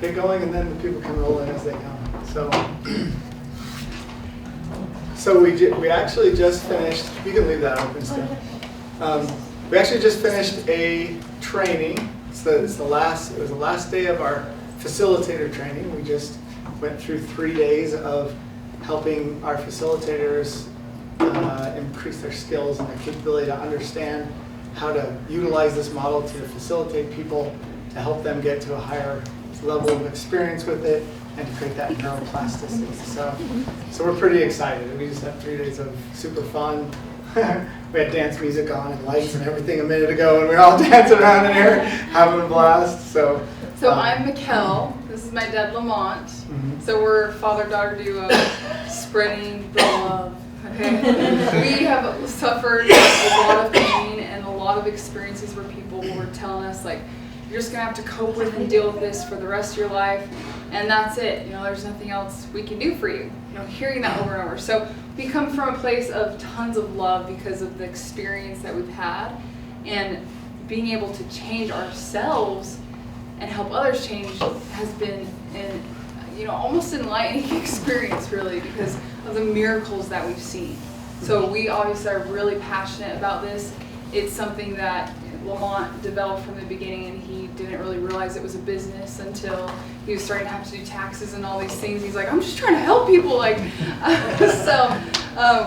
get going, and then the people can roll in as they come. So we actually just finished. You can leave that open still. We actually just finished a training. It was the last day of our facilitator training. We just went through 3 days of helping our facilitators increase their skills and their capability to understand how to utilize this model to facilitate people, to help them get to a higher level of experience with it, and to create that neuroplasticity. So we're pretty excited. We just had 3 days of super fun. We had dance music on and lights and everything a minute ago, and we were all dancing around in here, having a blast. So I'm Mikkel. This is my dad, Lamont. Mm-hmm. So we're father-daughter duo, spreading the love. Okay. We have suffered a lot of pain and a lot of experiences where people were telling us, like, you're just gonna have to cope with and deal with this for the rest of your life, and that's it. You know, there's nothing else we can do for you. You know, hearing that over and over. So we come from a place of tons of love because of the experience that we've had, and being able to change ourselves and help others change has been an, almost enlightening experience, really, because of the miracles that we've seen. So we obviously are really passionate about this. It's something that Lamont developed from the beginning, and he didn't really realize it was a business until he was starting to have to do taxes and all these things. He's like, I'm just trying to help people.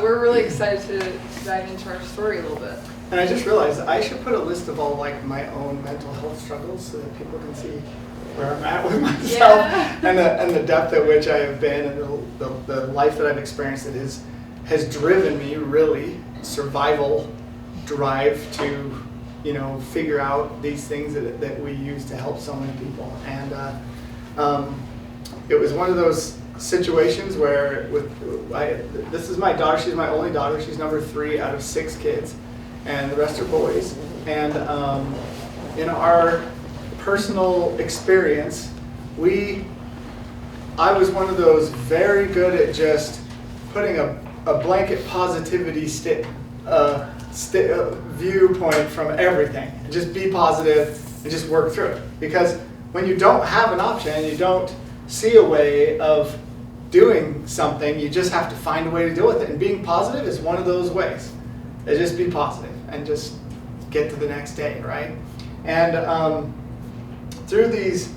We're really excited to dive into our story a little bit. And I just realized I should put a list of all my own mental health struggles so that people can see where I'm at with myself, and the depth at which I have been, and the life that I've experienced that has driven me really survival drive to figure out these things that we use to help so many people. And it was one of those situations where this is my daughter. She's my only daughter. She's number 3 out of 6 kids, and the rest are boys. And in our personal experience, I was one of those very good at just putting a blanket positivity viewpoint from everything. Just be positive and just work through it. Because when you don't have an option, you don't see a way of doing something, you just have to find a way to deal with it. And being positive is one of those ways. Just be positive and just get to the next day, right? And through this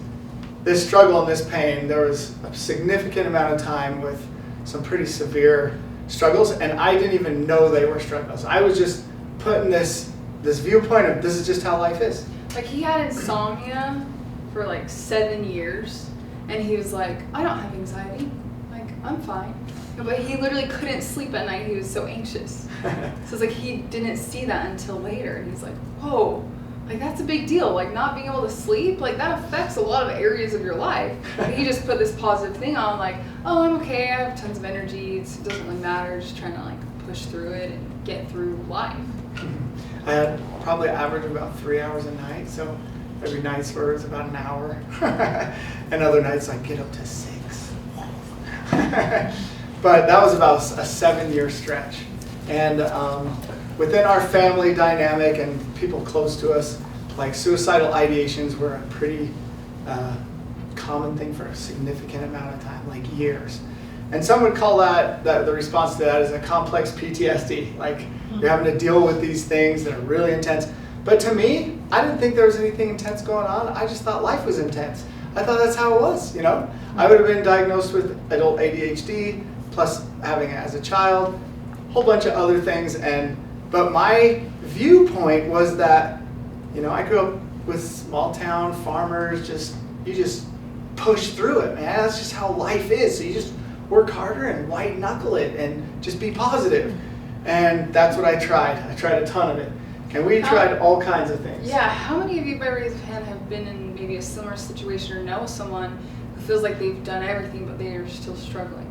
struggle and this pain, there was a significant amount of time with some pretty severe struggles, and I didn't even know they were struggles. I was just putting this viewpoint of this is just how life is. Like, he had insomnia for like 7 years, and he was like, I don't have anxiety. Like, I'm fine. But he literally couldn't sleep at night. He was so anxious. So it's like he didn't see that until later, and he's like, whoa, like, that's a big deal. Like, not being able to sleep, like, that affects a lot of areas of your life. But he just put this positive thing on, like, oh, I'm okay, I have tons of energy, it doesn't really matter, just trying to, like, push through it and get through life. I had probably average about 3 hours a night, so every night's where it's about an hour. And other nights I get up to 6. But that was about a 7-year stretch. And within our family dynamic and people close to us, like, suicidal ideations were a pretty common thing for a significant amount of time, like years. And some would call that the response to that is a complex PTSD. Like, you're having to deal with these things that are really intense. But to me, I didn't think there was anything intense going on. I just thought life was intense. I thought that's how it was, I would have been diagnosed with adult ADHD, plus having it as a child, a whole bunch of other things. But my viewpoint was that, I grew up with small town farmers, you just push through it, man. That's just how life is. So you just work harder and white knuckle it and just be positive. And that's what I tried. I tried a ton of it. And we tried all kinds of things. Yeah, how many of you by raise of hand have been in maybe a similar situation or know someone who feels like they've done everything but they are still struggling?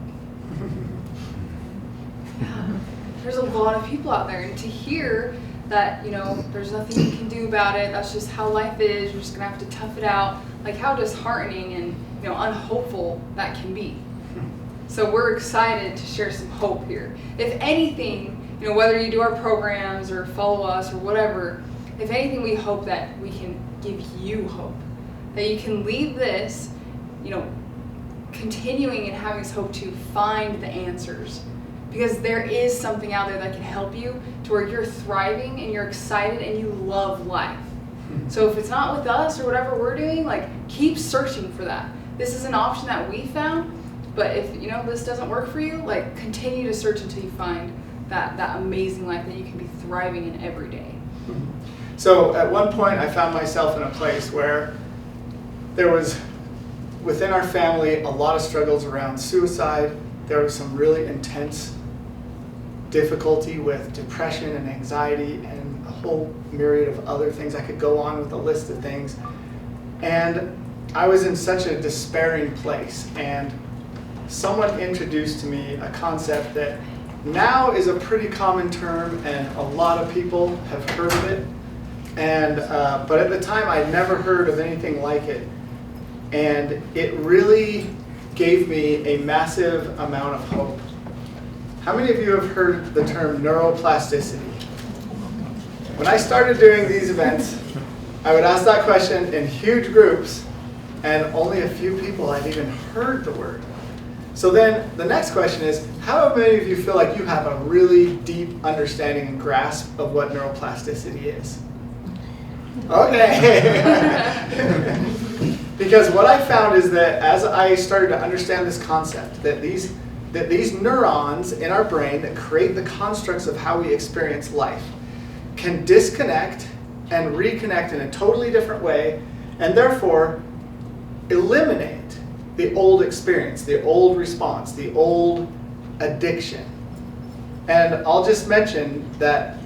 Yeah, there's a lot of people out there, and to hear that, there's nothing you can do about it, that's just how life is, you're just gonna have to tough it out, like, how disheartening and unhopeful that can be. So we're excited to share some hope here. If anything, whether you do our programs or follow us or whatever, if anything, we hope that we can give you hope, that you can leave this continuing and having this hope to find the answers. Because there is something out there that can help you to where you're thriving and you're excited and you love life. So if it's not with us or whatever we're doing, like, keep searching for that. This is an option that we found, but if this doesn't work for you, like, continue to search until you find that amazing life that you can be thriving in every day. So at one point I found myself in a place where there was, within our family, a lot of struggles around suicide. There was some really intense difficulty with depression and anxiety and a whole myriad of other things. I could go on with a list of things. And I was in such a despairing place. And someone introduced to me a concept that now is a pretty common term and a lot of people have heard of it. And but at the time I'd never heard of anything like it. And it really gave me a massive amount of hope. How many of you have heard the term neuroplasticity? When I started doing these events, I would ask that question in huge groups, and only a few people had even heard the word. So then the next question is, how many of you feel like you have a really deep understanding and grasp of what neuroplasticity is? Okay. Because what I found is that as I started to understand this concept, that these neurons in our brain that create the constructs of how we experience life can disconnect and reconnect in a totally different way, and therefore eliminate the old experience, the old response, the old addiction. And I'll just mention that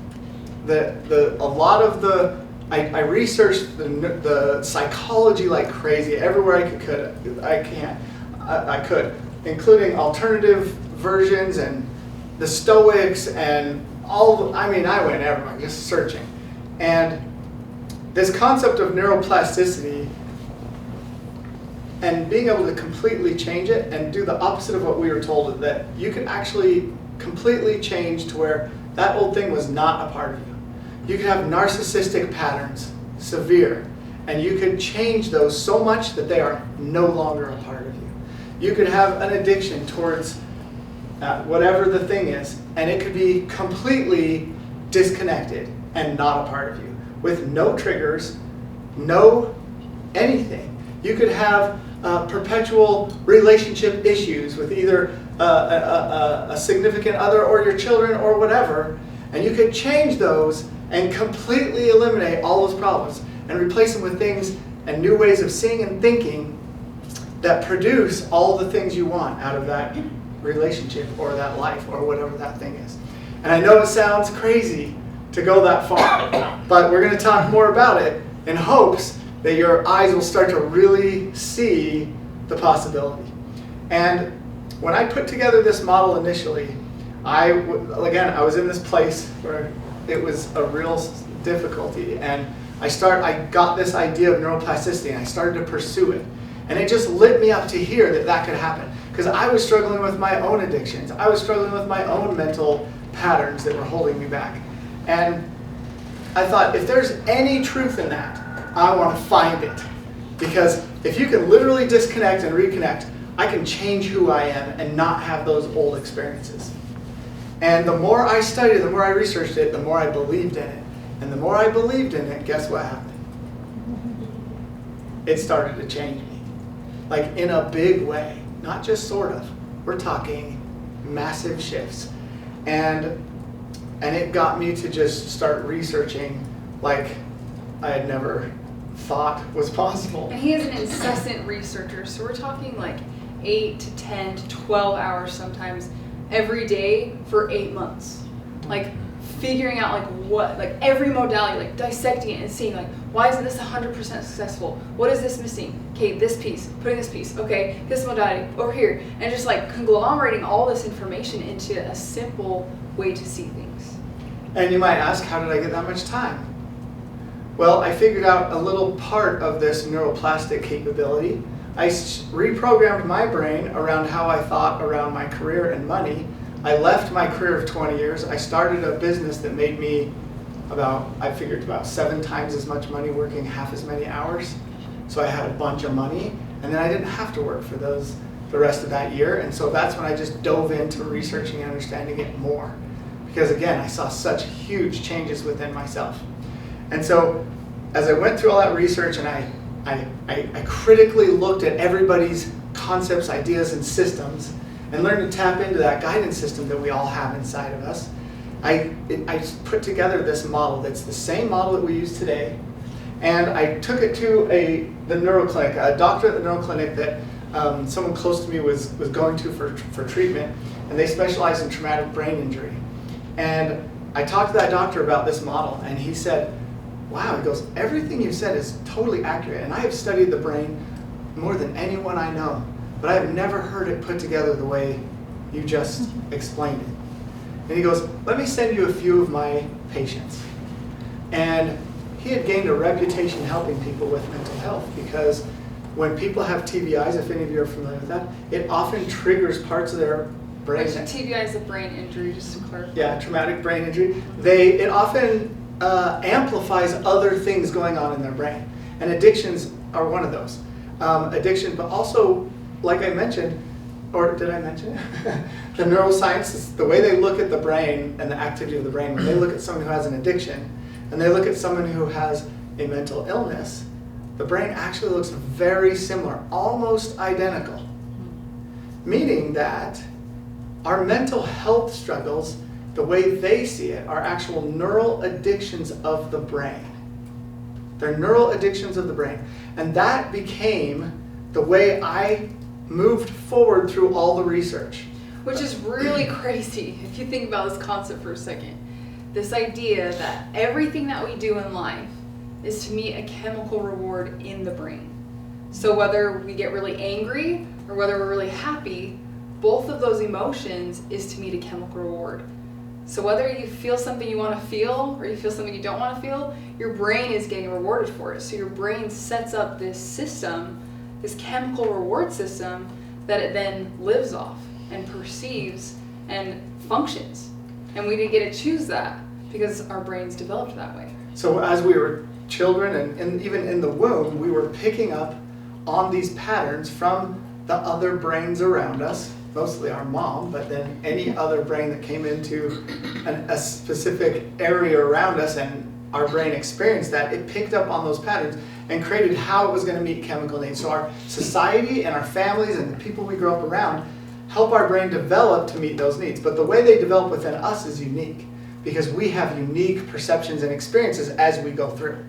I researched the psychology like crazy everywhere I could, including alternative versions and the Stoics and I went everywhere just searching. And this concept of neuroplasticity and being able to completely change it and do the opposite of what we were told, that you could actually completely change to where that old thing was not a part of you. You could have narcissistic patterns, severe, and you could change those so much that they are no longer a part of you. You could have an addiction towards whatever the thing is, and it could be completely disconnected and not a part of you, with no triggers, no anything. You could have perpetual relationship issues with either a significant other or your children or whatever, and you could change those and completely eliminate all those problems and replace them with things and new ways of seeing and thinking that produce all the things you want out of that relationship or that life or whatever that thing is. And I know it sounds crazy to go that far, but we're going to talk more about it in hopes that your eyes will start to really see the possibility. And when I put together this model initially, I was in this place where it was a real difficulty, and I got this idea of neuroplasticity and I started to pursue it. And it just lit me up to hear that could happen. Because I was struggling with my own addictions. I was struggling with my own mental patterns that were holding me back. And I thought, if there's any truth in that, I want to find it. Because if you can literally disconnect and reconnect, I can change who I am and not have those old experiences. And the more I studied, the more I researched it, the more I believed in it. And the more I believed in it, guess what happened? It started to change me. Like in a big way, not just sort of. We're talking massive shifts. And it got me to just start researching like I had never thought was possible. And he is an incessant researcher, so we're talking like 8 to 10 to 12 hours sometimes every day for 8 months. Like figuring out like every modality, like dissecting it and seeing like, why isn't this 100% successful? What is this missing? Okay, this piece, putting this piece, okay, this modality over here. And just like conglomerating all this information into a simple way to see things. And you might ask, how did I get that much time? Well, I figured out a little part of this neuroplastic capability. I reprogrammed my brain around how I thought around my career and money. I left my career of 20 years. I started a business that made me about 7 times as much money working half as many hours. So I had a bunch of money. And then I didn't have to work for the rest of that year. And so that's when I just dove into researching and understanding it more. Because again, I saw such huge changes within myself. And so as I went through all that research and I critically looked at everybody's concepts, ideas, and systems, and learned to tap into that guidance system that we all have inside of us, I put together this model that's the same model that we use today. And I took it to the neuroclinic, a doctor at the neuroclinic that someone close to me was going to for treatment, and they specialize in traumatic brain injury. And I talked to that doctor about this model, and he said, wow, he goes, everything you said is totally accurate, and I have studied the brain more than anyone I know, but I have never heard it put together the way you just explained it. And he goes, let me send you a few of my patients. And he had gained a reputation helping people with mental health, because when people have TBIs, if any of you are familiar with that, it often triggers parts of their brain. Which TBI is a brain injury, just to clarify. Yeah, traumatic brain injury. It often amplifies other things going on in their brain. And addictions are one of those. Addiction, but also, like I mentioned, or did I mention it? The neuroscience, the way they look at the brain and the activity of the brain, when they look at someone who has an addiction, and they look at someone who has a mental illness, the brain actually looks very similar, almost identical. Meaning that our mental health struggles, the way they see it, are actual neural addictions of the brain. They're neural addictions of the brain. And that became the way I moved forward through all the research. Which is really crazy if you think about this concept for a second. This idea that everything that we do in life is to meet a chemical reward in the brain. So whether we get really angry or whether we're really happy, both of those emotions is to meet a chemical reward. So whether you feel something you want to feel or you feel something you don't want to feel, your brain is getting rewarded for it. So your brain sets up this system, this chemical reward system, that it then lives off and perceives and functions. And we didn't get to choose that because our brains developed that way. So as we were children and even in the womb, we were picking up on these patterns from the other brains around us, mostly our mom, but then any other brain that came into a specific area around us and our brain experienced that, it picked up on those patterns and created how it was going to meet chemical needs. So our society and our families and the people we grow up around help our brain develop to meet those needs. But the way they develop within us is unique, because we have unique perceptions and experiences as we go through.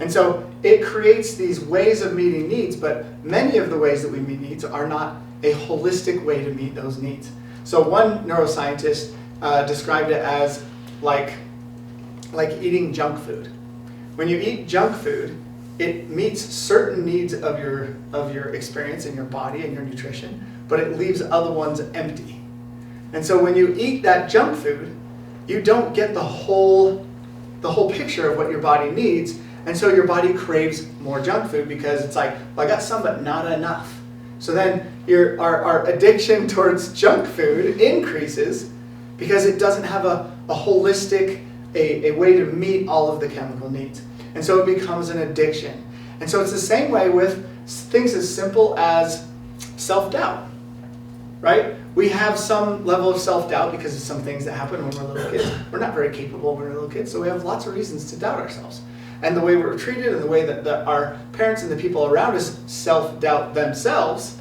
And so it creates these ways of meeting needs, but many of the ways that we meet needs are not a holistic way to meet those needs. So one neuroscientist described it as like eating junk food. When you eat junk food, it meets certain needs of your experience in your body and your nutrition, but it leaves other ones empty. And so when you eat that junk food, you don't get the whole picture of what your body needs, and so your body craves more junk food because it's like, well, I got some, but not enough. So then our addiction towards junk food increases because it doesn't have a holistic, a way to meet all of the chemical needs. And so it becomes an addiction. And so it's the same way with things as simple as self-doubt, right? We have some level of self-doubt because of some things that happen when we're little kids. We're not very capable when we're little kids, so we have lots of reasons to doubt ourselves. And the way we're treated and the way that our parents and the people around us self-doubt themselves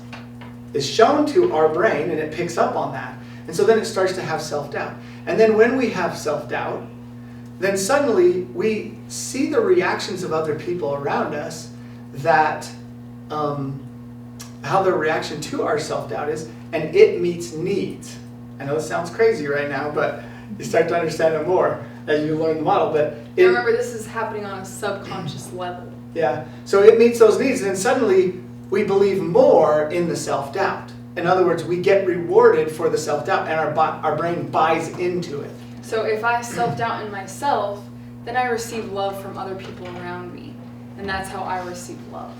is shown to our brain, and it picks up on that. And so then it starts to have self-doubt. And then when we have self-doubt, then suddenly we see the reactions of other people around us, that how their reaction to our self-doubt is, and it meets needs. I know this sounds crazy right now, but you start to understand it more as you learn the model. But remember, this is happening on a subconscious level. Yeah, so it meets those needs, and then suddenly we believe more in the self-doubt. In other words, we get rewarded for the self-doubt, and our brain buys into it. So if I self-doubt in myself, then I receive love from other people around me. And that's how I receive love.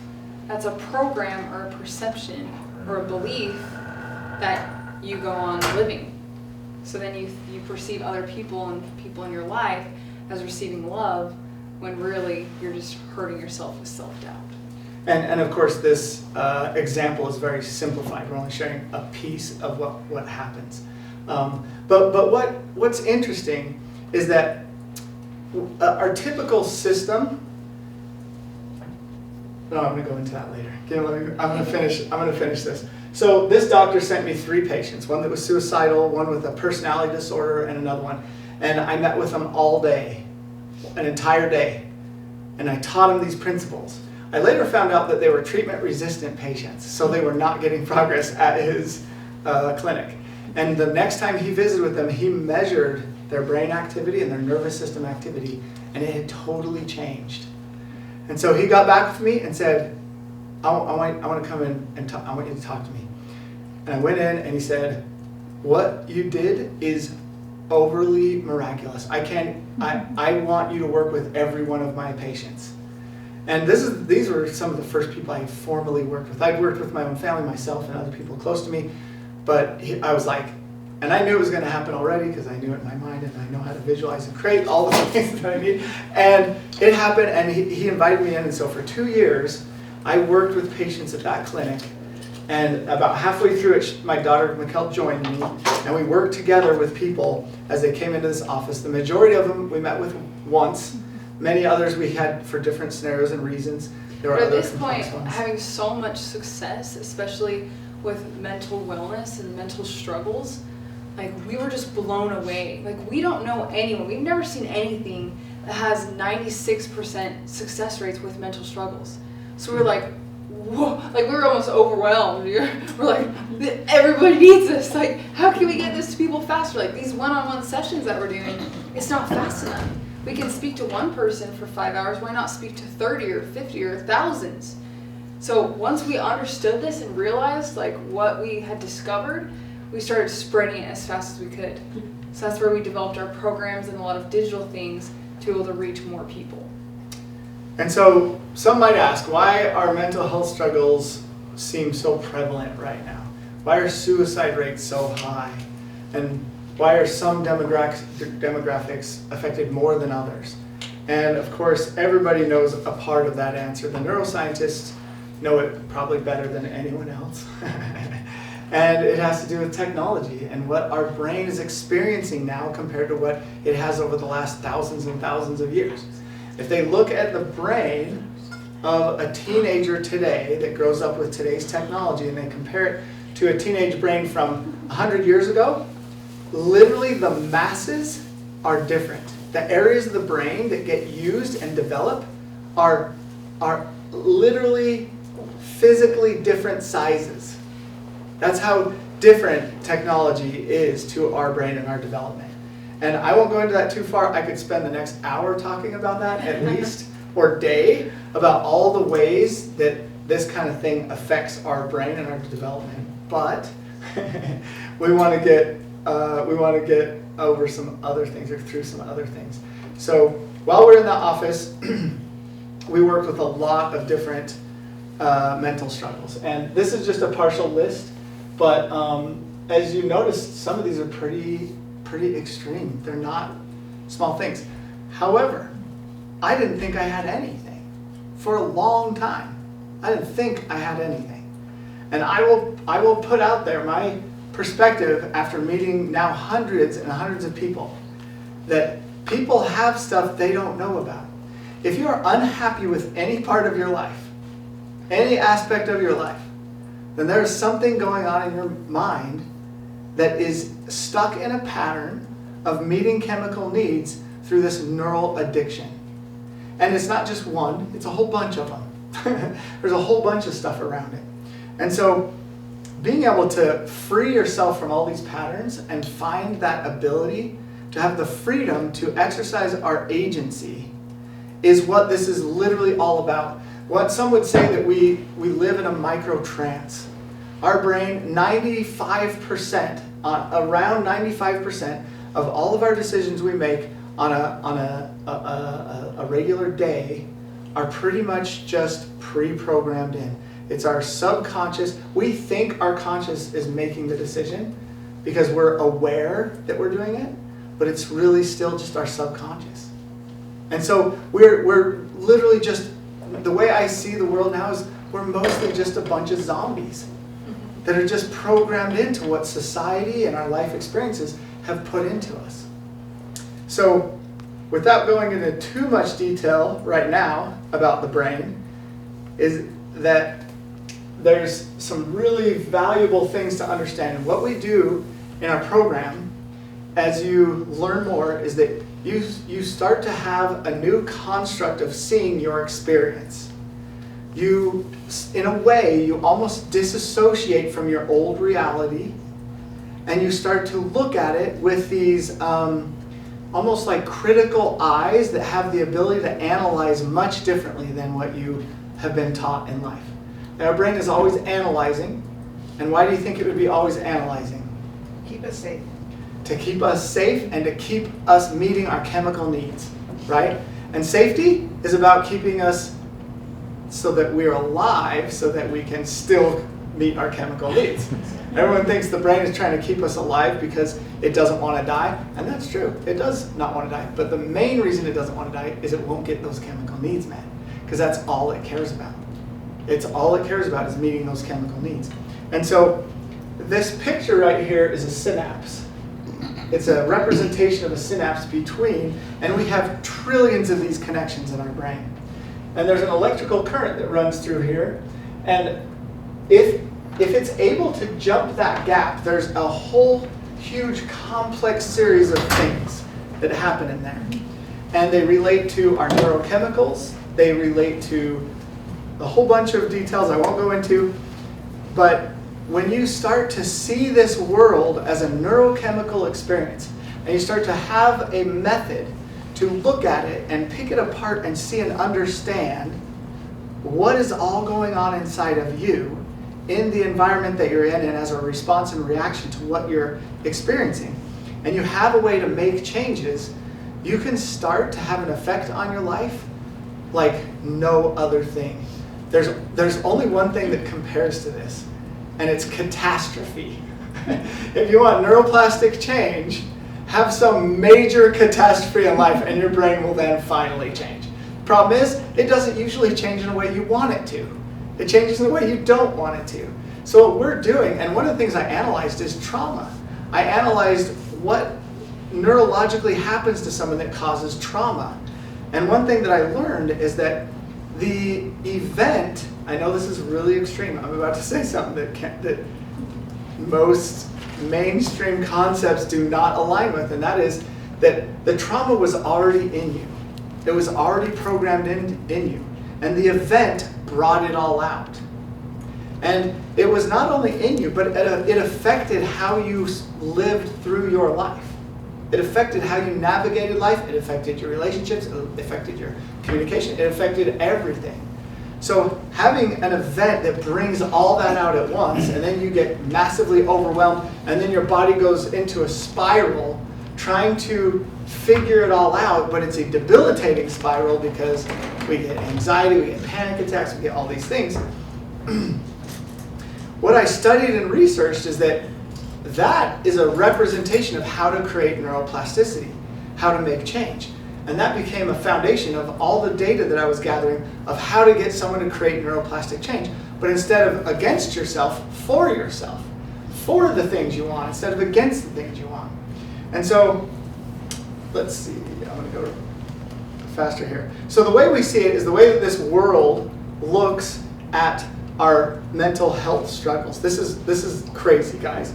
That's a program or a perception or a belief that you go on living. So then you perceive other people and people in your life as receiving love, when really you're just hurting yourself with self-doubt. And of course, this example is very simplified. We're only sharing a piece of what happens. But what's interesting is that our typical system. No, I'm going to go into that later. I'm going to finish this. So this doctor sent me 3 patients, one that was suicidal, one with a personality disorder, and another one. And I met with them all day, an entire day. And I taught them these principles. I later found out that they were treatment-resistant patients, so they were not getting progress at his clinic. And the next time he visited with them, he measured their brain activity and their nervous system activity, and it had totally changed. And so he got back with me and said, I want to come in and talk, I want you to talk to me. And I went in and he said, what you did is overly miraculous. I want you to work with every one of my patients. And these were some of the first people I formally worked with. I'd worked with my own family, myself, and other people close to me. But I was like, and I knew it was going to happen already because I knew it in my mind and I know how to visualize and create all the things that I need. And it happened, and he invited me in. And so for 2 years, I worked with patients at that clinic. And about halfway through it, my daughter, Mikkel, joined me. And we worked together with people as they came into this office. The majority of them we met with once. Many others we had for different scenarios and reasons. There were But at other this point, complex ones. having so much success, especially with mental wellness and mental struggles, like we were just blown away. Like we don't know anyone. We've never seen anything that has 96% success rates with mental struggles. So we're like, whoa, like we were almost overwhelmed. We're like, everybody needs this. Like, how can we get this to people faster? Like these one-on-one sessions that we're doing, it's not fast enough. We can speak to one person for 5 hours. Why not speak to 30 or 50 or thousands? So once we understood this and realized like what we had discovered, we started spreading it as fast as we could. So that's where we developed our programs and a lot of digital things to be able to reach more people. And so some might ask, why are mental health struggles seem so prevalent right now? Why are suicide rates so high? And why are some demographics affected more than others? And of course, everybody knows a part of that answer. The neuroscientists know it probably better than anyone else. And it has to do with technology and what our brain is experiencing now compared to what it has over the last thousands and thousands of years. If they look at the brain of a teenager today that grows up with today's technology and they compare it to a teenage brain from 100 years ago, literally the masses are different. The areas of the brain that get used and develop are literally physically different sizes. That's how different technology is to our brain and our development. And I won't go into that too far. I could spend the next hour talking about that at least, or day, about all the ways that this kind of thing affects our brain and our development. But we want to get over some other things, or through some other things. So while we're in the office, we work with a lot of different mental struggles. And this is just a partial list, but as you notice, some of these are pretty extreme. They're not small things. However, I didn't think I had anything for a long time. I didn't think I had anything. And I will put out there my perspective after meeting now hundreds and hundreds of people, that people have stuff they don't know about. If you are unhappy with any part of your life, any aspect of your life, then there's something going on in your mind that is stuck in a pattern of meeting chemical needs through this neural addiction. And it's not just one, it's a whole bunch of them. There's a whole bunch of stuff around it. And so being able to free yourself from all these patterns and find that ability to have the freedom to exercise our agency is what this is literally all about. What some would say that we live in a micro trance. Our brain, 95%, around 95% of all of our decisions we make on a regular day are pretty much just pre-programmed in. It's our subconscious. We think our conscious is making the decision because we're aware that we're doing it, but it's really still just our subconscious. And so we're literally just the way I see the world now is we're mostly just a bunch of zombies that are just programmed into what society and our life experiences have put into us. So, without going into too much detail right now about the brain, is that there's some really valuable things to understand. And what we do in our program, as you learn more, is that you start to have a new construct of seeing your experience. You, in a way, you almost disassociate from your old reality, and you start to look at it with these almost like critical eyes that have the ability to analyze much differently than what you have been taught in life. And our brain is always analyzing. And why do you think it would be always analyzing? Keep us safe. To keep us safe and to keep us meeting our chemical needs, right? And safety is about keeping us so that we're alive, so that we can still meet our chemical needs. Everyone thinks the brain is trying to keep us alive because it doesn't want to die, and that's true. It does not want to die, but the main reason it doesn't want to die is it won't get those chemical needs met, because that's all it cares about. It's all it cares about is meeting those chemical needs. And so this picture right here is a synapse. It's a representation of a synapse between, and we have trillions of these connections in our brain. And there's an electrical current that runs through here, and if it's able to jump that gap, there's a whole huge complex series of things that happen in there. And they relate to our neurochemicals, they relate to a whole bunch of details I won't go into, but when you start to see this world as a neurochemical experience, and you start to have a method to look at it and pick it apart and see and understand what is all going on inside of you in the environment that you're in and as a response and reaction to what you're experiencing, and you have a way to make changes, you can start to have an effect on your life like no other thing. There's only one thing that compares to this, and it's catastrophe. If you want neuroplastic change, have some major catastrophe in life and your brain will then finally change. Problem is, it doesn't usually change in a way you want it to. It changes in the way you don't want it to. So what we're doing, and one of the things I analyzed is trauma. I analyzed what neurologically happens to someone that causes trauma. And one thing that I learned is that the event, I know this is really extreme, I'm about to say something that most mainstream concepts do not align with, and that is that the trauma was already in you. It was already programmed in you. And the event brought it all out. And it was not only in you, but it affected how you lived through your life. It affected how you navigated life. It affected your relationships. It affected your communication. It affected everything. So having an event that brings all that out at once, and then you get massively overwhelmed, and then your body goes into a spiral trying to figure it all out, but it's a debilitating spiral because we get anxiety, we get panic attacks, we get all these things. What I studied and researched is that that is a representation of how to create neuroplasticity, how to make change. And that became a foundation of all the data that I was gathering of how to get someone to create neuroplastic change. But instead of against yourself, for the things you want, instead of against the things you want. And so, let's see, I'm going to go faster here. So the way we see it is the way that this world looks at our mental health struggles. This is crazy, guys.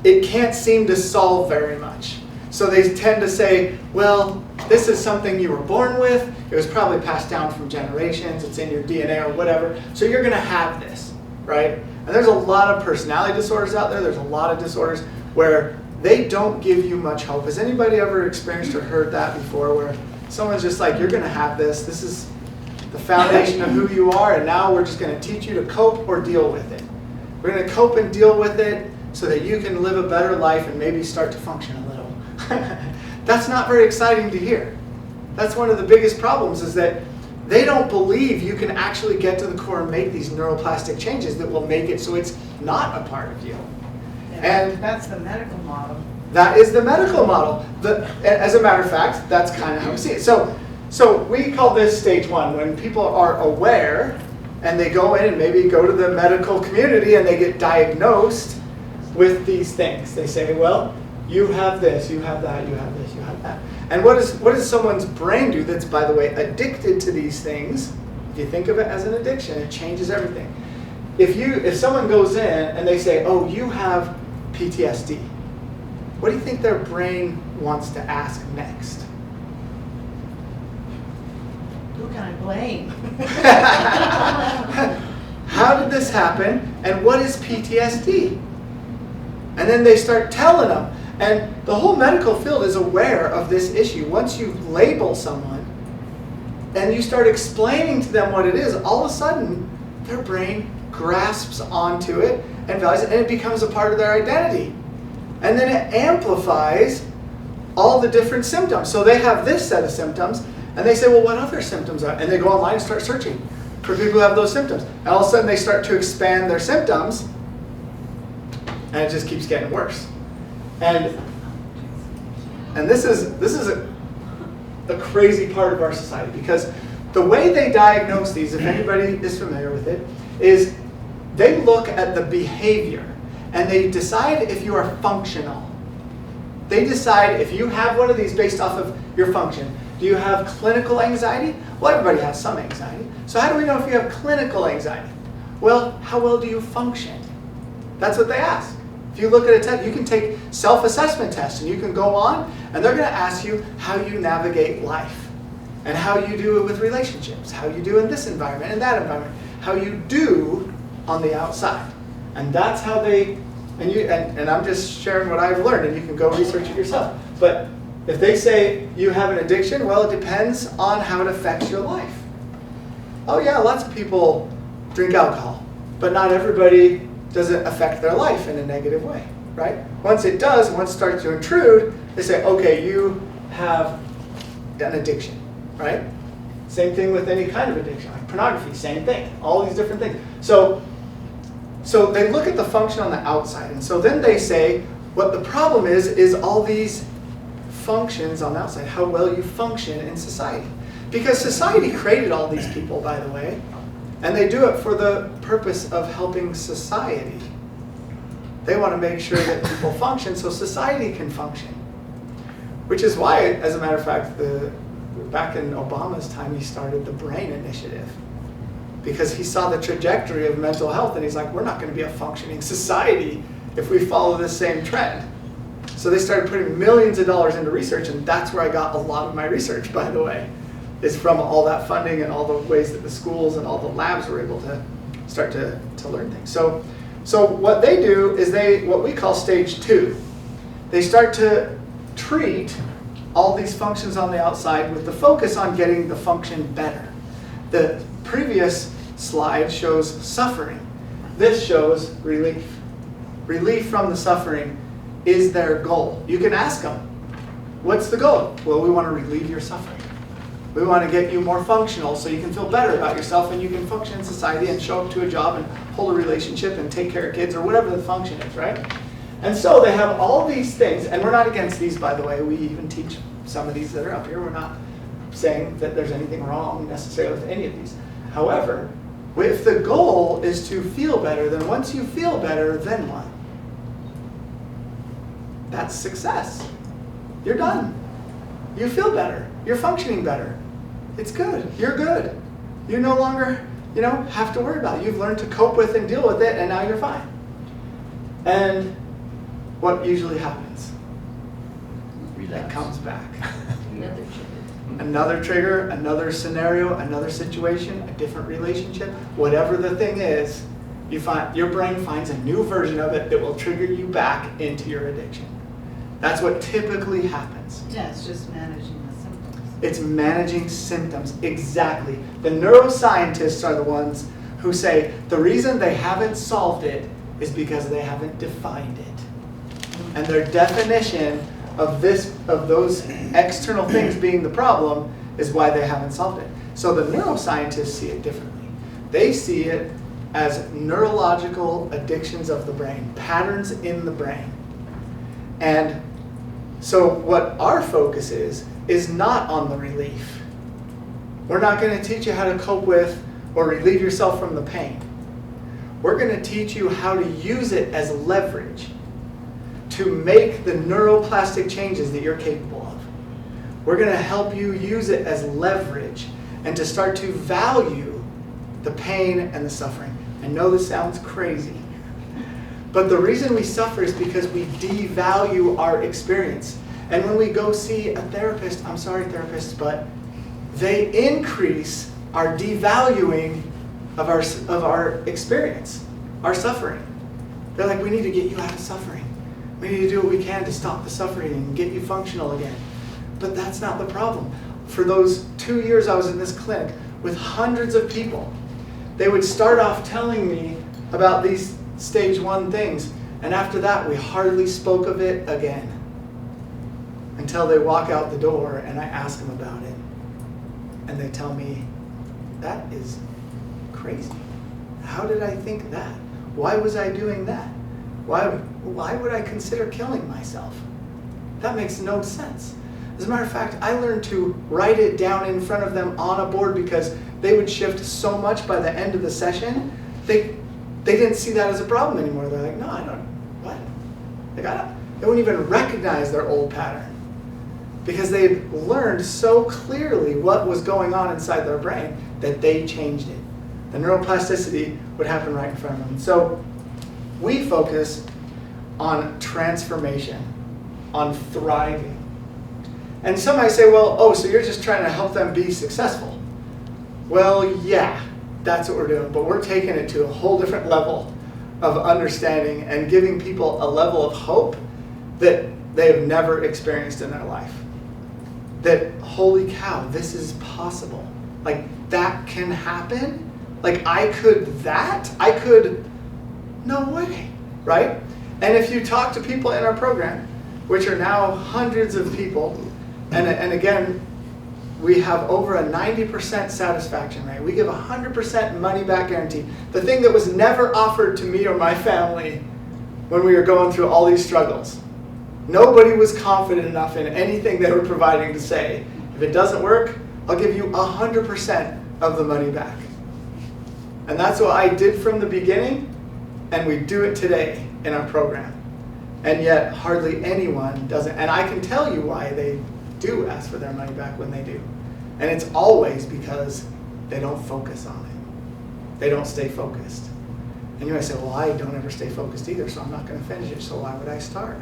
It can't seem to solve very much. So they tend to say, well, this is something you were born with. It was probably passed down from generations. It's in your DNA or whatever. So you're going to have this, right? And there's a lot of personality disorders out there. There's a lot of disorders where they don't give you much hope. Has anybody ever experienced or heard that before, where someone's just like, you're going to have this. This is the foundation of who you are, and now we're just going to teach you to cope or deal with it. We're going to cope and deal with it so that you can live a better life and maybe start to function a little. That's not very exciting to hear. That's one of the biggest problems, is that they don't believe you can actually get to the core and make these neuroplastic changes that will make it so it's not a part of you. And that's the medical model. That is the medical model. As a matter of fact, that's kind of how we see it. So So we call this stage 1, when people are aware and they go in and maybe go to the medical community and they get diagnosed with these things. They say, well, you have this, you have that, you have this, you have that. And what does someone's brain do that's, by the way, addicted to these things? If you think of it as an addiction, it changes everything. If someone goes in and they say, oh, you have PTSD, what do you think their brain wants to ask next? Who can I blame? How did this happen, and what is PTSD? And then they start telling them. And the whole medical field is aware of this issue. Once you label someone and you start explaining to them what it is, all of a sudden their brain grasps onto it and values it, and it becomes a part of their identity. And then it amplifies all the different symptoms. So they have this set of symptoms, and they say, well, what other symptoms are? And they go online and start searching for people who have those symptoms. And all of a sudden they start to expand their symptoms, and it just keeps getting worse. And this is a crazy part of our society, because the way they diagnose these, if anybody is familiar with it, is they look at the behavior and they decide if you are functional. They decide if you have one of these based off of your function. Do you have clinical anxiety? Well, everybody has some anxiety. So how do we know if you have clinical anxiety? Well, how well do you function? That's what they ask. If you look at a test, you can take self-assessment tests, and you can go on, and they're going to ask you how you navigate life, and how you do it with relationships, how you do in this environment and that environment, how you do on the outside. And that's how they, and I'm just sharing what I've learned, and you can go research it yourself. But if they say you have an addiction, well, it depends on how it affects your life. Oh yeah, lots of people drink alcohol, but not everybody does it affect their life in a negative way, right? Once it does, once it starts to intrude, they say, okay, you have an addiction, right? Same thing with any kind of addiction, like pornography, same thing, all these different things. So they look at the function on the outside, and so then they say, what the problem is all these functions on the outside, how well you function in society. Because society created all these people, by the way, and they do it for the purpose of helping society. They want to make sure that people function so society can function. Which is why, as a matter of fact, back in Obama's time, he started the BRAIN Initiative. Because he saw the trajectory of mental health, and he's like, we're not going to be a functioning society if we follow this same trend. So they started putting millions of dollars into research, and that's where I got a lot of my research, by the way, is from all that funding and all the ways that the schools and all the labs were able to start to learn things. So what they do is what we call stage 2. They start to treat all these functions on the outside with the focus on getting the function better. The previous slide shows suffering. This shows relief. Relief from the suffering is their goal. You can ask them, what's the goal? Well, we want to relieve your suffering. We want to get you more functional so you can feel better about yourself and you can function in society and show up to a job and hold a relationship and take care of kids or whatever the function is, right? And so they have all these things, and we're not against these, by the way. We even teach some of these that are up here. We're not saying that there's anything wrong necessarily with any of these. However, if the goal is to feel better, then once you feel better, then what? That's success. You're done. You feel better. You're functioning better. It's good. You're good. You no longer, have to worry about it. You've learned to cope with and deal with it, and now you're fine. And what usually happens? It comes back. Another trigger, another scenario, another situation, a different relationship, whatever the thing is, your brain finds a new version of it that will trigger you back into your addiction. That's what typically happens. Yeah, it's just managing the symptoms. It's managing symptoms, exactly. The neuroscientists are the ones who say the reason they haven't solved it is because they haven't defined it. And their definition of those external things being the problem is why they haven't solved it. So the neuroscientists see it differently. They see it as neurological addictions of the brain, patterns in the brain. And so what our focus is not on the relief. We're not going to teach you how to cope with or relieve yourself from the pain. We're going to teach you how to use it as leverage to make the neuroplastic changes that you're capable of. We're going to help you use it as leverage and to start to value the pain and the suffering. I know this sounds crazy, but the reason we suffer is because we devalue our experience. And when we go see a therapist, I'm sorry therapists, but they increase our devaluing of our experience, our suffering. They're like, we need to get you out of suffering. We need to do what we can to stop the suffering and get you functional again. But that's not the problem. For those 2 years I was in this clinic with hundreds of people, they would start off telling me about these stage 1 things, and after that we hardly spoke of it again until they walk out the door and I ask them about it. And they tell me, that is crazy. How did I think that? Why was I doing that? Why would I consider killing myself? That makes no sense. As a matter of fact, I learned to write it down in front of them on a board because they would shift so much by the end of the session, they didn't see that as a problem anymore. They're like, no, I don't, what? They wouldn't even recognize their old pattern because they learned so clearly what was going on inside their brain that they changed it. The neuroplasticity would happen right in front of them. So we focus on transformation, on thriving. And some might say, well, oh, so you're just trying to help them be successful. Well, yeah, that's what we're doing. But we're taking it to a whole different level of understanding and giving people a level of hope that they have never experienced in their life. That, holy cow, this is possible. Like, that can happen? Like, I could, no way, right? And if you talk to people in our program, which are now hundreds of people, and again, we have over a 90% satisfaction rate. We give 100% money back guarantee. The thing that was never offered to me or my family when we were going through all these struggles. Nobody was confident enough in anything they were providing to say, if it doesn't work, I'll give you 100% of the money back. And that's what I did from the beginning, and we do it today in our program. And yet, hardly anyone doesn't. And I can tell you why they do ask for their money back when they do. And it's always because they don't focus on it. They don't stay focused. And you might say, well, I don't ever stay focused either, so I'm not going to finish it, so why would I start?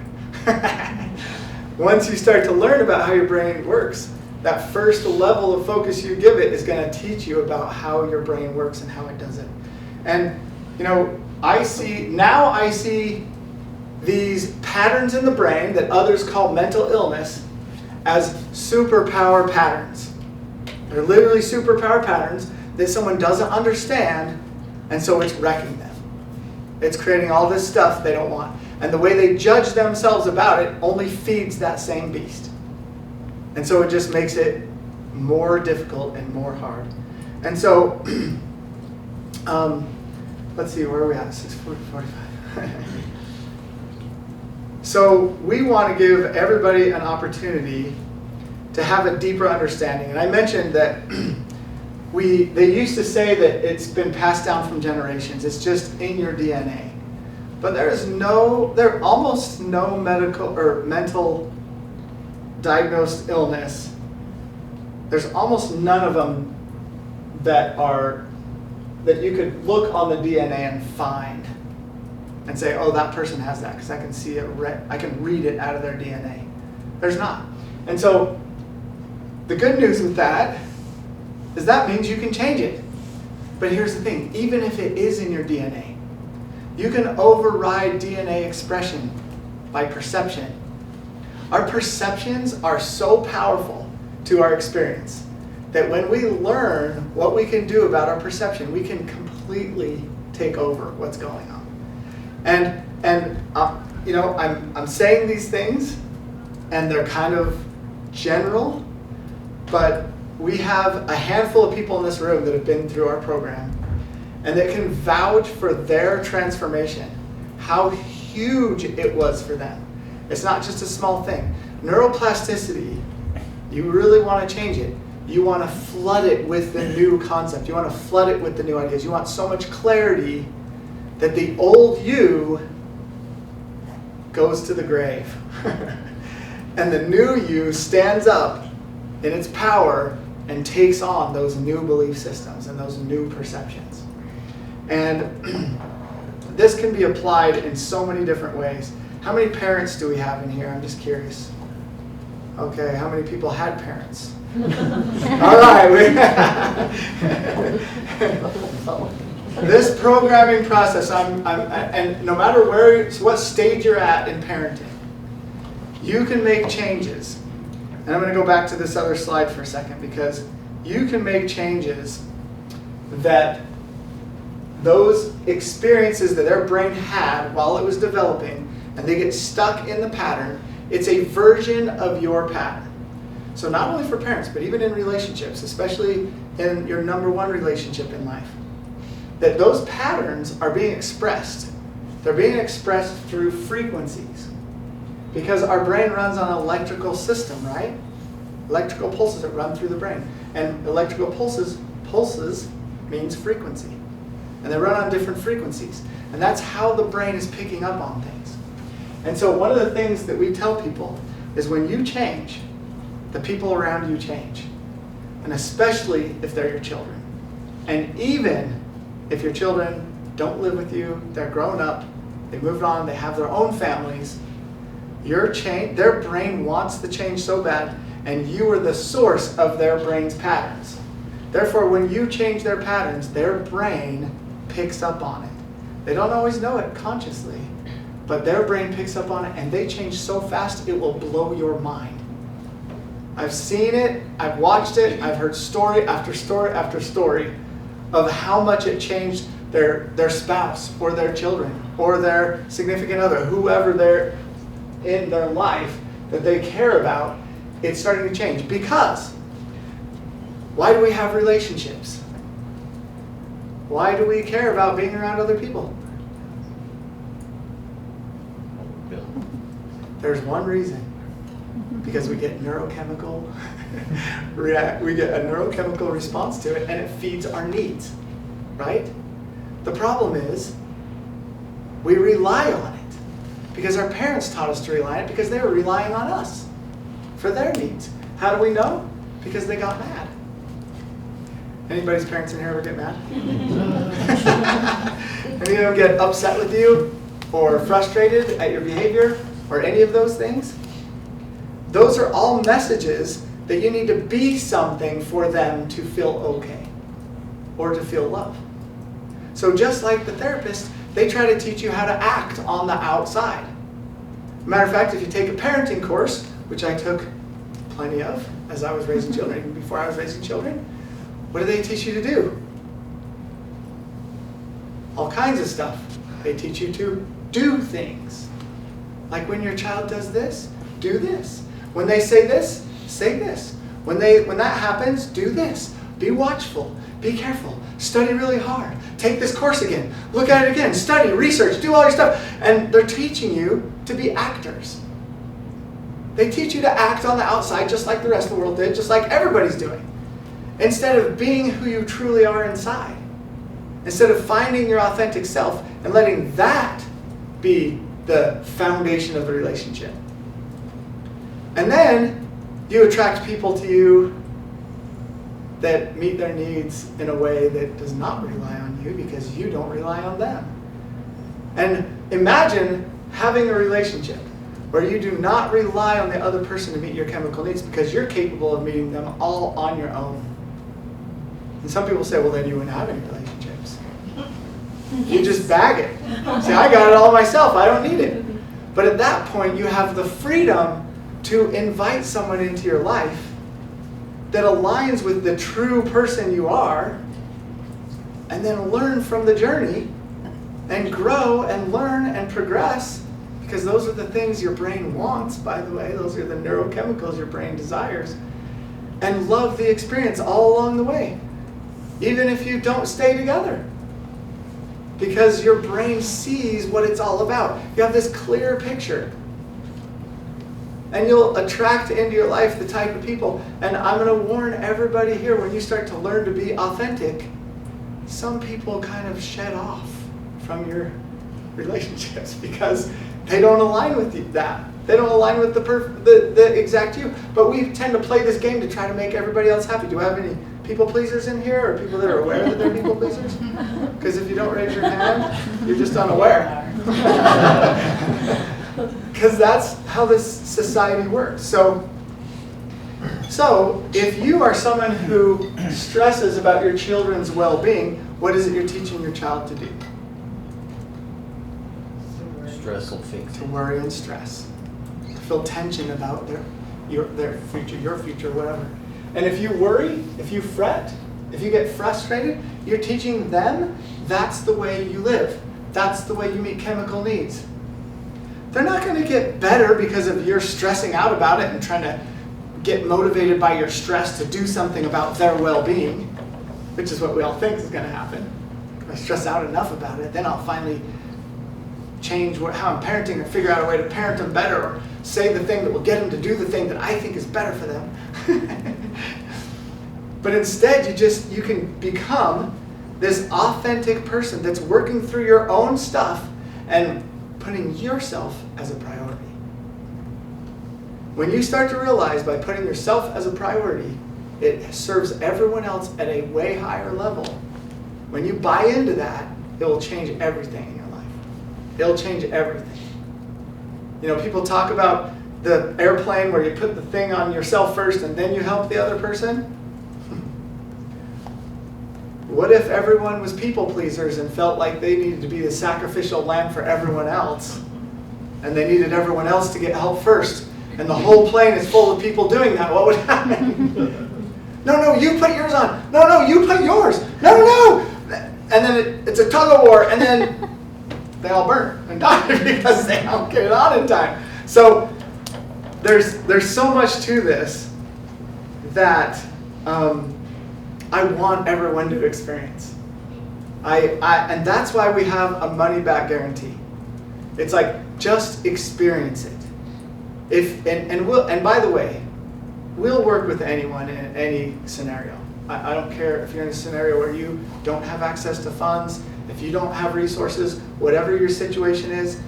Once you start to learn about how your brain works, that first level of focus you give it is going to teach you about how your brain works and how it does it. And, you know, I see these patterns in the brain that others call mental illness as superpower patterns. They're literally superpower patterns that someone doesn't understand, and so it's wrecking them. It's creating all this stuff they don't want. And the way they judge themselves about it only feeds that same beast. And so it just makes it more difficult and more hard. And so, let's see, where are we at? 6:45. So we want to give everybody an opportunity to have a deeper understanding. And I mentioned that they used to say that it's been passed down from generations. It's just in your DNA. But there are almost no medical or mental diagnosed illness. There's almost none of them that you could look on the DNA and find and say, oh, that person has that because I can see it, I can read it out of their DNA. There's not. And so the good news with that is that means you can change it. But here's the thing, even if it is in your DNA, you can override DNA expression by perception. Our perceptions are so powerful to our experience that when we learn what we can do about our perception, we can completely take over what's going on. And you know, I'm saying these things, and they're kind of general, but we have a handful of people in this room that have been through our program, and that can vouch for their transformation, how huge it was for them. It's not just a small thing. Neuroplasticity, you really want to change it, you want to flood it with the new concept. You want to flood it with the new ideas. You want so much clarity that the old you goes to the grave. And the new you stands up in its power and takes on those new belief systems and those new perceptions. And this can be applied in so many different ways. How many parents do we have in here? I'm just curious. Okay, how many people had parents? All right. This programming process, and no matter what stage you're at in parenting, you can make changes. And I'm going to go back to this other slide for a second, because you can make changes that those experiences that their brain had while it was developing, and they get stuck in the pattern, it's a version of your pattern. So not only for parents, but even in relationships, especially in your number one relationship in life, that those patterns are being expressed. They're being expressed through frequencies. Because our brain runs on an electrical system, right? Electrical pulses that run through the brain. And electrical pulses means frequency. And they run on different frequencies. And that's how the brain is picking up on things. And so one of the things that we tell people is when you change, the people around you change. And especially if they're your children. And even if your children don't live with you, they're grown up, they moved on, they have their own families, their brain wants the change so bad, and you are the source of their brain's patterns. Therefore, when you change their patterns, their brain picks up on it. They don't always know it consciously, but their brain picks up on it, and they change so fast it will blow your mind. I've seen it, I've watched it, I've heard story after story after story of how much it changed their spouse or their children or their significant other, whoever they're in their life that they care about. It's starting to change. Because why do we have relationships? Why do we care about being around other people? There's one reason. Because we get neurochemical we get a neurochemical response to it, and it feeds our needs, right? The problem is we rely on it because our parents taught us to rely on it because they were relying on us for their needs. How do we know? Because they got mad. Anybody's parents in here ever get mad? Any of them get upset with you or frustrated at your behavior or any of those things? Those are all messages that you need to be something for them to feel okay or to feel love. So just like the therapist, they try to teach you how to act on the outside. Matter of fact, if you take a parenting course, which I took plenty of as I was raising children, even before I was raising children, what do they teach you to do? All kinds of stuff. They teach you to do things. Like when your child does this, do this. When they say this, say this. When that happens, do this. Be watchful. Be careful. Study really hard. Take this course again. Look at it again. Study, research, do all your stuff. And they're teaching you to be actors. They teach you to act on the outside just like the rest of the world did, just like everybody's doing. Instead of being who you truly are inside. Instead of finding your authentic self and letting that be the foundation of the relationship. And then you attract people to you that meet their needs in a way that does not rely on you because you don't rely on them. And imagine having a relationship where you do not rely on the other person to meet your chemical needs because you're capable of meeting them all on your own. And some people say, well, then you wouldn't have any relationships. You just bag it. Say, I got it all myself. I don't need it. But at that point, you have the freedom to invite someone into your life that aligns with the true person you are, and then learn from the journey and grow and learn and progress, because those are the things your brain wants, by the way. Those are the neurochemicals your brain desires. And love the experience all along the way, even if you don't stay together. Because your brain sees what it's all about. You have this clear picture. And you'll attract into your life the type of people. And I'm going to warn everybody here, when you start to learn to be authentic, some people kind of shed off from your relationships because they don't align with that. They don't align with the exact you. But we tend to play this game to try to make everybody else happy. Do I have any people pleasers in here, or people that are aware that they're people pleasers? Because if you don't raise your hand, you're just unaware. Because that's how this society works. So if you are someone who stresses about your children's well-being, what is it you're teaching your child to do? Stressful things. To worry and stress. To feel tension about their future, your future, whatever. And if you worry, if you fret, if you get frustrated, you're teaching them that's the way you live. That's the way you meet chemical needs. They're not going to get better because of your stressing out about it and trying to get motivated by your stress to do something about their well-being, which is what we all think is going to happen. If I stress out enough about it, then I'll finally change how I'm parenting, or figure out a way to parent them better, or say the thing that will get them to do the thing that I think is better for them. But instead, you can become this authentic person that's working through your own stuff and putting yourself as a priority. When you start to realize by putting yourself as a priority, it serves everyone else at a way higher level. When you buy into that, it will change everything in your life. It'll change everything. You know, people talk about the airplane where you put the thing on yourself first and then you help the other person. What if everyone was people pleasers and felt like they needed to be the sacrificial lamb for everyone else, and they needed everyone else to get help first, and the whole plane is full of people doing that? What would happen? No, you put yours on. No, you put yours. No. And then it's a tug of war, and then they all burn and die because they don't get it on in time. So there's so much to this that I want everyone to experience. And that's why we have a money-back guarantee. It's like, just experience it. And by the way, we'll work with anyone in any scenario. I don't care if you're in a scenario where you don't have access to funds, if you don't have resources, whatever your situation is,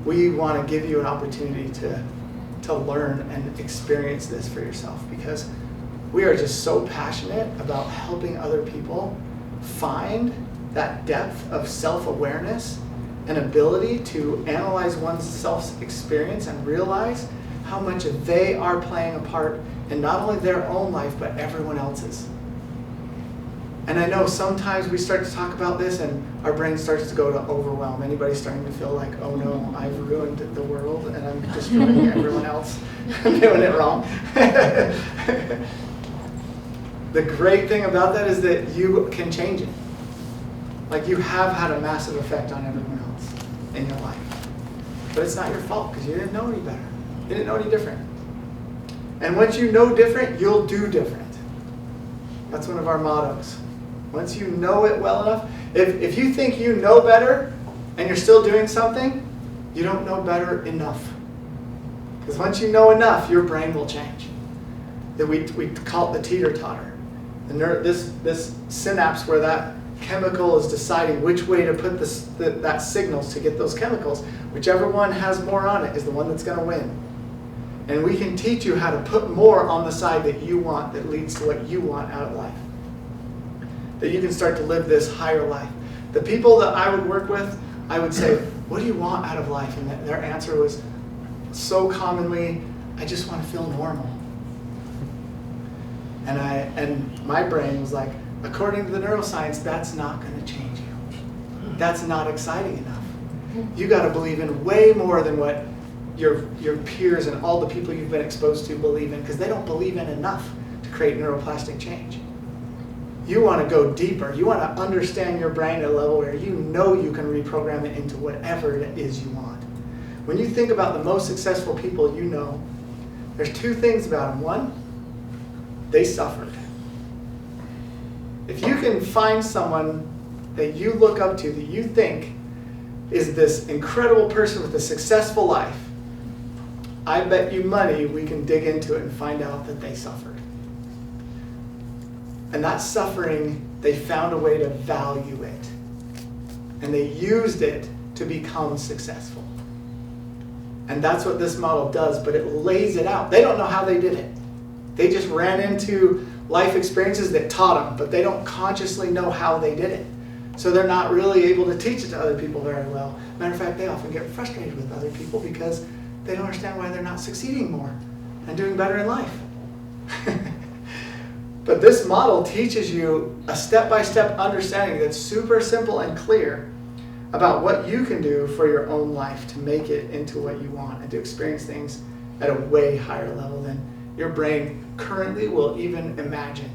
we want to give you an opportunity to learn and experience this for yourself, because we are just so passionate about helping other people find that depth of self-awareness and ability to analyze one's self-experience and realize how much they are playing a part in not only their own life, but everyone else's. And I know sometimes we start to talk about this and our brain starts to go to overwhelm. Anybody's starting to feel like, oh no, I've ruined the world and I'm destroying everyone else. I'm doing it wrong. The great thing about that is that you can change it. Like, you have had a massive effect on everyone else in your life. But it's not your fault because you didn't know any better. You didn't know any different. And once you know different, you'll do different. That's one of our mottos. Once you know it well enough, if you think you know better and you're still doing something, you don't know better enough. Because once you know enough, your brain will change. We call it the teeter-totter. This synapse where that chemical is deciding which way to put that signals to get those chemicals. Whichever one has more on it is the one that's going to win. And we can teach you how to put more on the side that you want, that leads to what you want out of life. That you can start to live this higher life. The people that I would work with, I would say, what do you want out of life? And their answer was so commonly, I just want to feel normal. And my brain was like, according to the neuroscience, that's not going to change you. That's not exciting enough. You got to believe in way more than what your peers and all the people you've been exposed to believe in, because they don't believe in enough to create neuroplastic change. You want to go deeper. You want to understand your brain at a level where you know you can reprogram it into whatever it is you want. When you think about the most successful people you know, there's two things about them. One, they suffered. If you can find someone that you look up to, that you think is this incredible person with a successful life, I bet you money we can dig into it and find out that they suffered. And that suffering, they found a way to value it. And they used it to become successful. And that's what this model does, but it lays it out. They don't know how they did it. They just ran into life experiences that taught them, but they don't consciously know how they did it. So they're not really able to teach it to other people very well. Matter of fact, they often get frustrated with other people because they don't understand why they're not succeeding more and doing better in life. But this model teaches you a step-by-step understanding that's super simple and clear about what you can do for your own life to make it into what you want and to experience things at a way higher level than your brain currently will even imagine.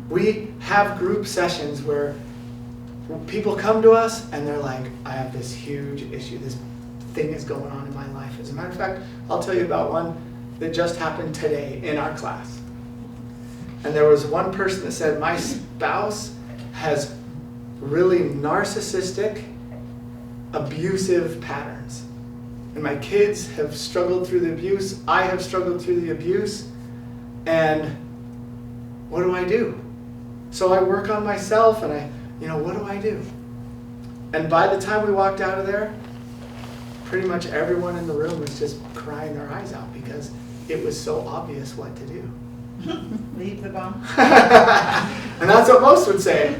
We have group sessions where people come to us and they're like, I have this huge issue, this thing is going on in my life. As a matter of fact, I'll tell you about one that just happened today in our class. And there was one person that said, my spouse has really narcissistic, abusive patterns. And my kids have struggled through the abuse. I have struggled through the abuse. And what do I do? So I work on myself and what do I do? And by the time we walked out of there, pretty much everyone in the room was just crying their eyes out because it was so obvious what to do. Leave the bomb. And that's what most would say.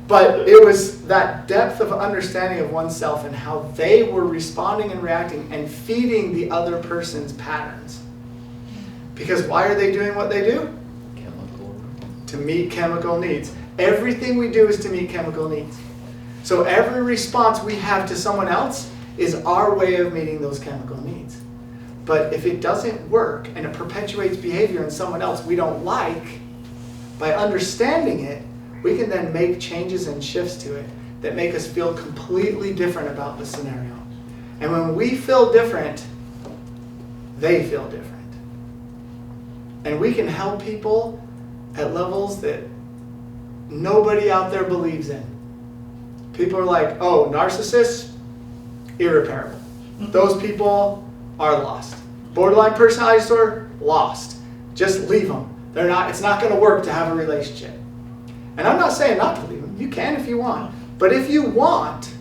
But it was that depth of understanding of oneself and how they were responding and reacting and feeding the other person's patterns. Because why are they doing what they do? Chemical. To meet chemical needs. Everything we do is to meet chemical needs. So every response we have to someone else is our way of meeting those chemical needs. But if it doesn't work and it perpetuates behavior in someone else we don't like, by understanding it, we can then make changes and shifts to it that make us feel completely different about the scenario. And when we feel different, they feel different. And we can help people at levels that nobody out there believes in. People are like, oh, narcissists, irreparable. Those people are lost. Borderline personality disorder, lost. Just leave them. It's not going to work to have a relationship. And I'm not saying not to leave them. You can if you want. But if you want,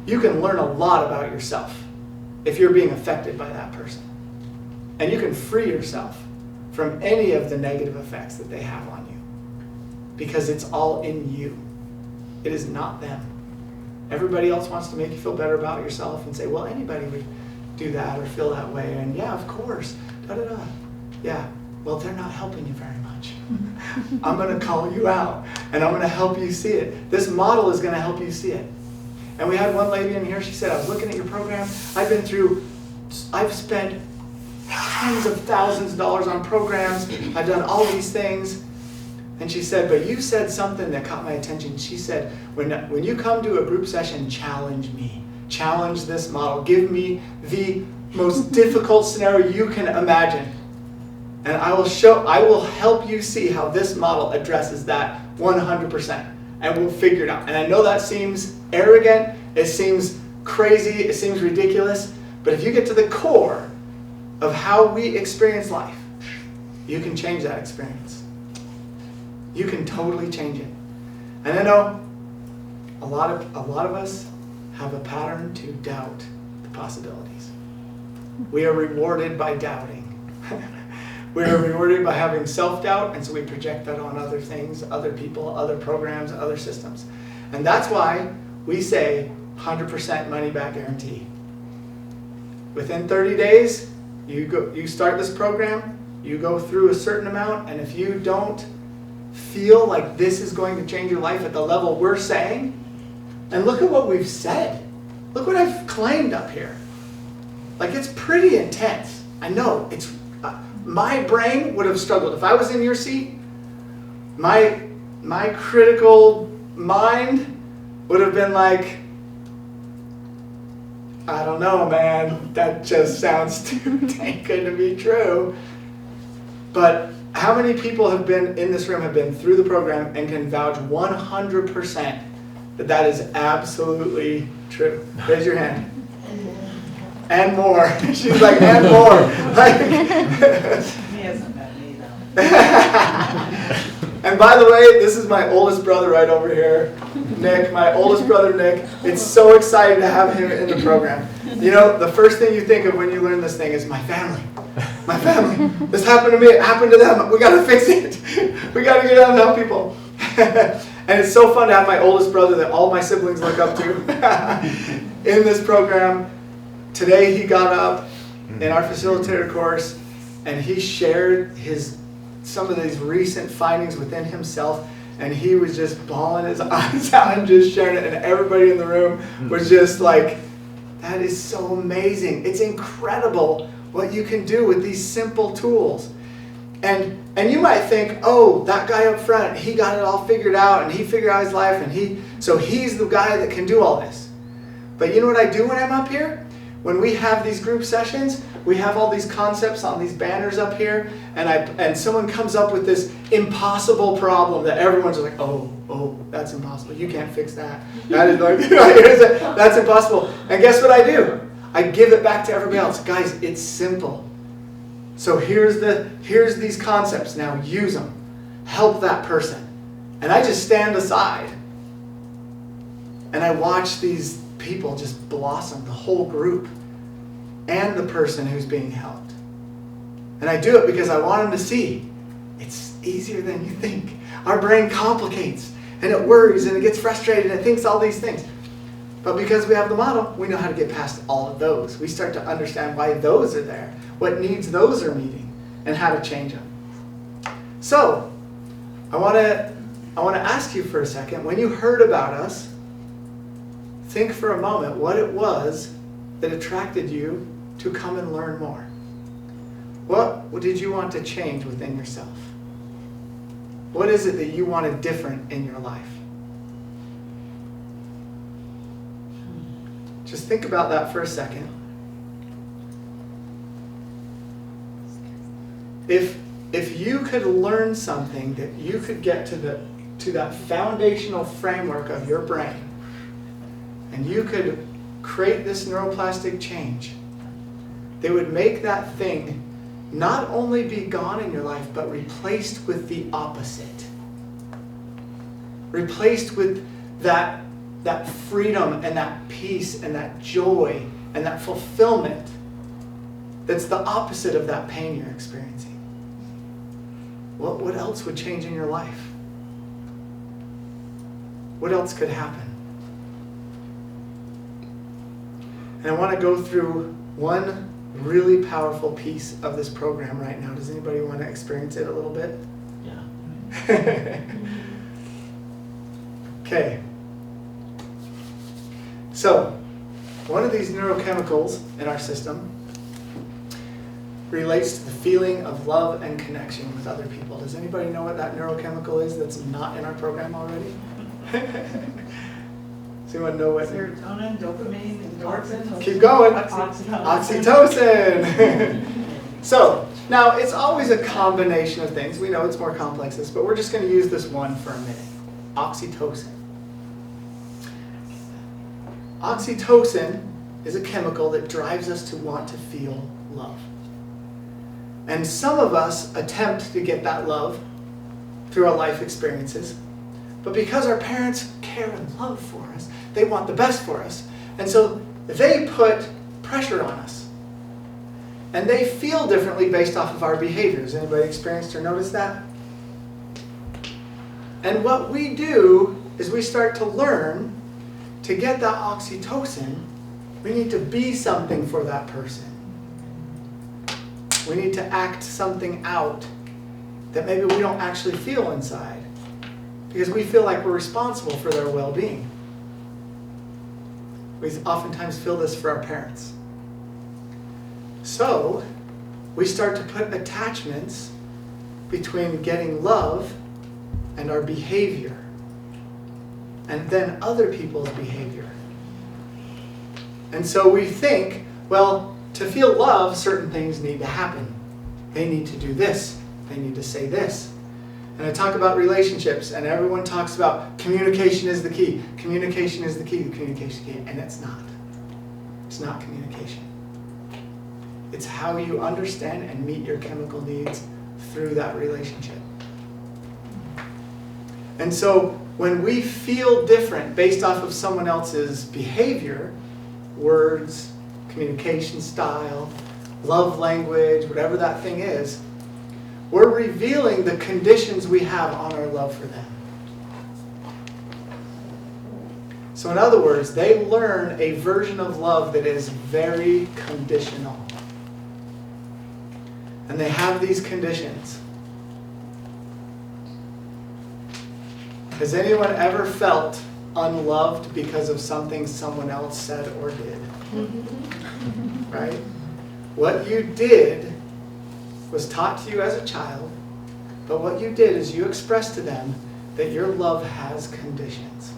you can learn a lot about yourself if you're being affected by that person. And you can free yourself from any of the negative effects that they have on you. Because it's all in you. It is not them. Everybody else wants to make you feel better about yourself and say, well, anybody would do that or feel that way. And yeah, of course. Da-da-da. Yeah. Well, they're not helping you very much. I'm going to call you out, and I'm going to help you see it. This model is going to help you see it. And we had one lady in here, she said, I was looking at your program. I've spent tens of thousands of dollars on programs. I've done all these things. And she said, but you said something that caught my attention. She said, when you come to a group session, challenge me. Challenge this model. Give me the most difficult scenario you can imagine. And I will help you see how this model addresses that 100%. And we'll figure it out. And I know that seems arrogant, it seems crazy, it seems ridiculous, but if you get to the core of how we experience life, you can change that experience. You can totally change it. And I know a lot of us have a pattern to doubt the possibilities. We are rewarded by doubting. We are rewarded by having self-doubt, and so we project that on other things, other people, other programs, other systems. And that's why we say 100% money-back guarantee. Within 30 days, you start this program, you go through a certain amount, and if you don't feel like this is going to change your life at the level we're saying, and look at what we've said. Look what I've claimed up here. Like, it's pretty intense. I know, it's... my brain would have struggled. If I was in your seat, my critical mind would have been like, I don't know, man. That just sounds too dang good to be true. But how many people have been in this room, have been through the program, and can vouch 100% that that is absolutely true? Raise your hand. And more. She's like, and more. Like, He hasn't met me though. and by the way, this is my oldest brother right over here, Nick, my oldest brother, Nick. It's so exciting to have him in the program. You know, the first thing you think of when you learn this thing is my family. My family. This happened to me, it happened to them. We got to fix it. We got to get out and help people. And it's so fun to have my oldest brother that all my siblings look up to in this program. Today he got up in our facilitator course and he shared some of these recent findings within himself, and he was just bawling his eyes out and just sharing it, and everybody in the room was just like, that is so amazing. It's incredible what you can do with these simple tools. And you might think, oh, that guy up front, he got it all figured out and he figured out his life and so he's the guy that can do all this. But you know what I do when I'm up here? When we have these group sessions, we have all these concepts on these banners up here, and someone comes up with this impossible problem that everyone's like, oh, that's impossible. You can't fix that. That is like, that's impossible. And guess what I do? I give it back to everybody else. Guys, it's simple. So here's these concepts. Now use them. Help that person. And I just stand aside and I watch these people just blossom, the whole group and the person who's being helped. And I do it because I want them to see it's easier than you think. Our brain complicates and it worries and it gets frustrated and it thinks all these things. But because we have the model, we know how to get past all of those. We start to understand why those are there, what needs those are meeting, and how to change them. So, I want to ask you for a second, when you heard about us, think for a moment what it was that attracted you to come and learn more. What did you want to change within yourself? What is it that you wanted different in your life? Just think about that for a second. If you could learn something that you could get to that foundational framework of your brain, and you could create this neuroplastic change that would make that thing not only be gone in your life, but replaced with the opposite. Replaced with that freedom and that peace and that joy and that fulfillment that's the opposite of that pain you're experiencing. What else would change in your life? What else could happen? And I want to go through one really powerful piece of this program right now. Does anybody want to experience it a little bit? Yeah. Okay. So, one of these neurochemicals in our system relates to the feeling of love and connection with other people. Does anybody know what that neurochemical is that's not in our program already? Does anyone know what? Serotonin, dopamine, endorphins. Keep going. Oxytocin. Oxytocin. So, now it's always a combination of things. We know it's more complex than this, but we're just going to use this one for a minute. Oxytocin. Oxytocin is a chemical that drives us to want to feel love. And some of us attempt to get that love through our life experiences. But because our parents care and love for us, they want the best for us. And so they put pressure on us. And they feel differently based off of our behaviors. Anybody experienced or noticed that? And what we do is we start to learn to get that oxytocin, we need to be something for that person. We need to act something out that maybe we don't actually feel inside, because we feel like we're responsible for their well-being. We oftentimes feel this for our parents. So, we start to put attachments between getting love and our behavior, and then other people's behavior. And so we think, well, to feel love, certain things need to happen. They need to do this. They need to say this. And I talk about relationships, and everyone talks about communication is the key. Communication is the key. Communication is the key. And it's not. It's not communication. It's how you understand and meet your chemical needs through that relationship. And so when we feel different based off of someone else's behavior, words, communication style, love language, whatever that thing is, we're revealing the conditions we have on our love for them. So in other words, they learn a version of love that is very conditional. And they have these conditions. Has anyone ever felt unloved because of something someone else said or did? Right? What you did was taught to you as a child, but what you did is you expressed to them that your love has conditions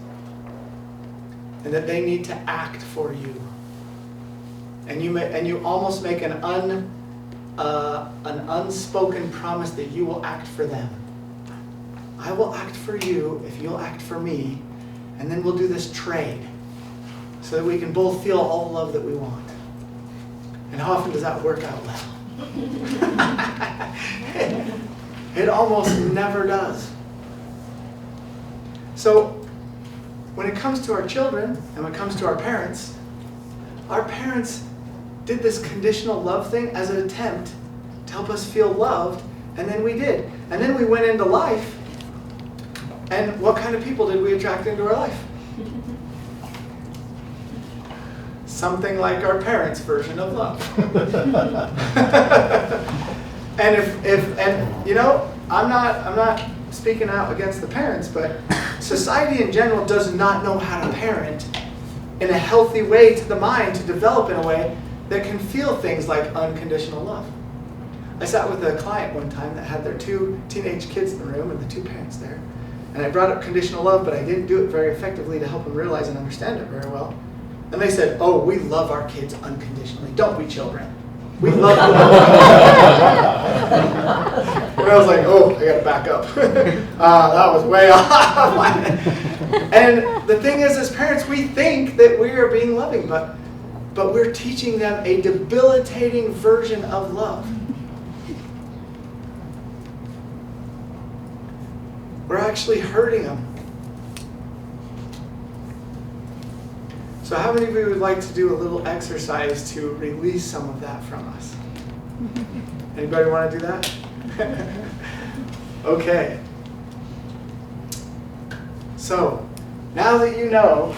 and that they need to act for you. And you almost make an unspoken promise that you will act for them. I will act for you if you'll act for me, and then we'll do this trade so that we can both feel all the love that we want. And how often does that work out well? It almost never does. So when it comes to our children and when it comes to our parents did this conditional love thing as an attempt to help us feel loved, and then we did. And then we went into life, and what kind of people did we attract into our life? Something like our parents' version of love. And you know, I'm not speaking out against the parents, but society in general does not know how to parent in a healthy way to the mind, to develop in a way that can feel things like unconditional love. I sat with a client one time that had their 2 teenage kids in the room and the 2 parents there. And I brought up conditional love, but I didn't do it very effectively to help them realize and understand it very well. And they said, "Oh, we love our kids unconditionally. Don't we, children? We love them." And I was like, "Oh, I got to back up." That was way off. And the thing is, as parents, we think that we are being loving, but we're teaching them a debilitating version of love. We're actually hurting them. So how many of you would like to do a little exercise to release some of that from us? Anybody want to do that? Okay. So, now that you know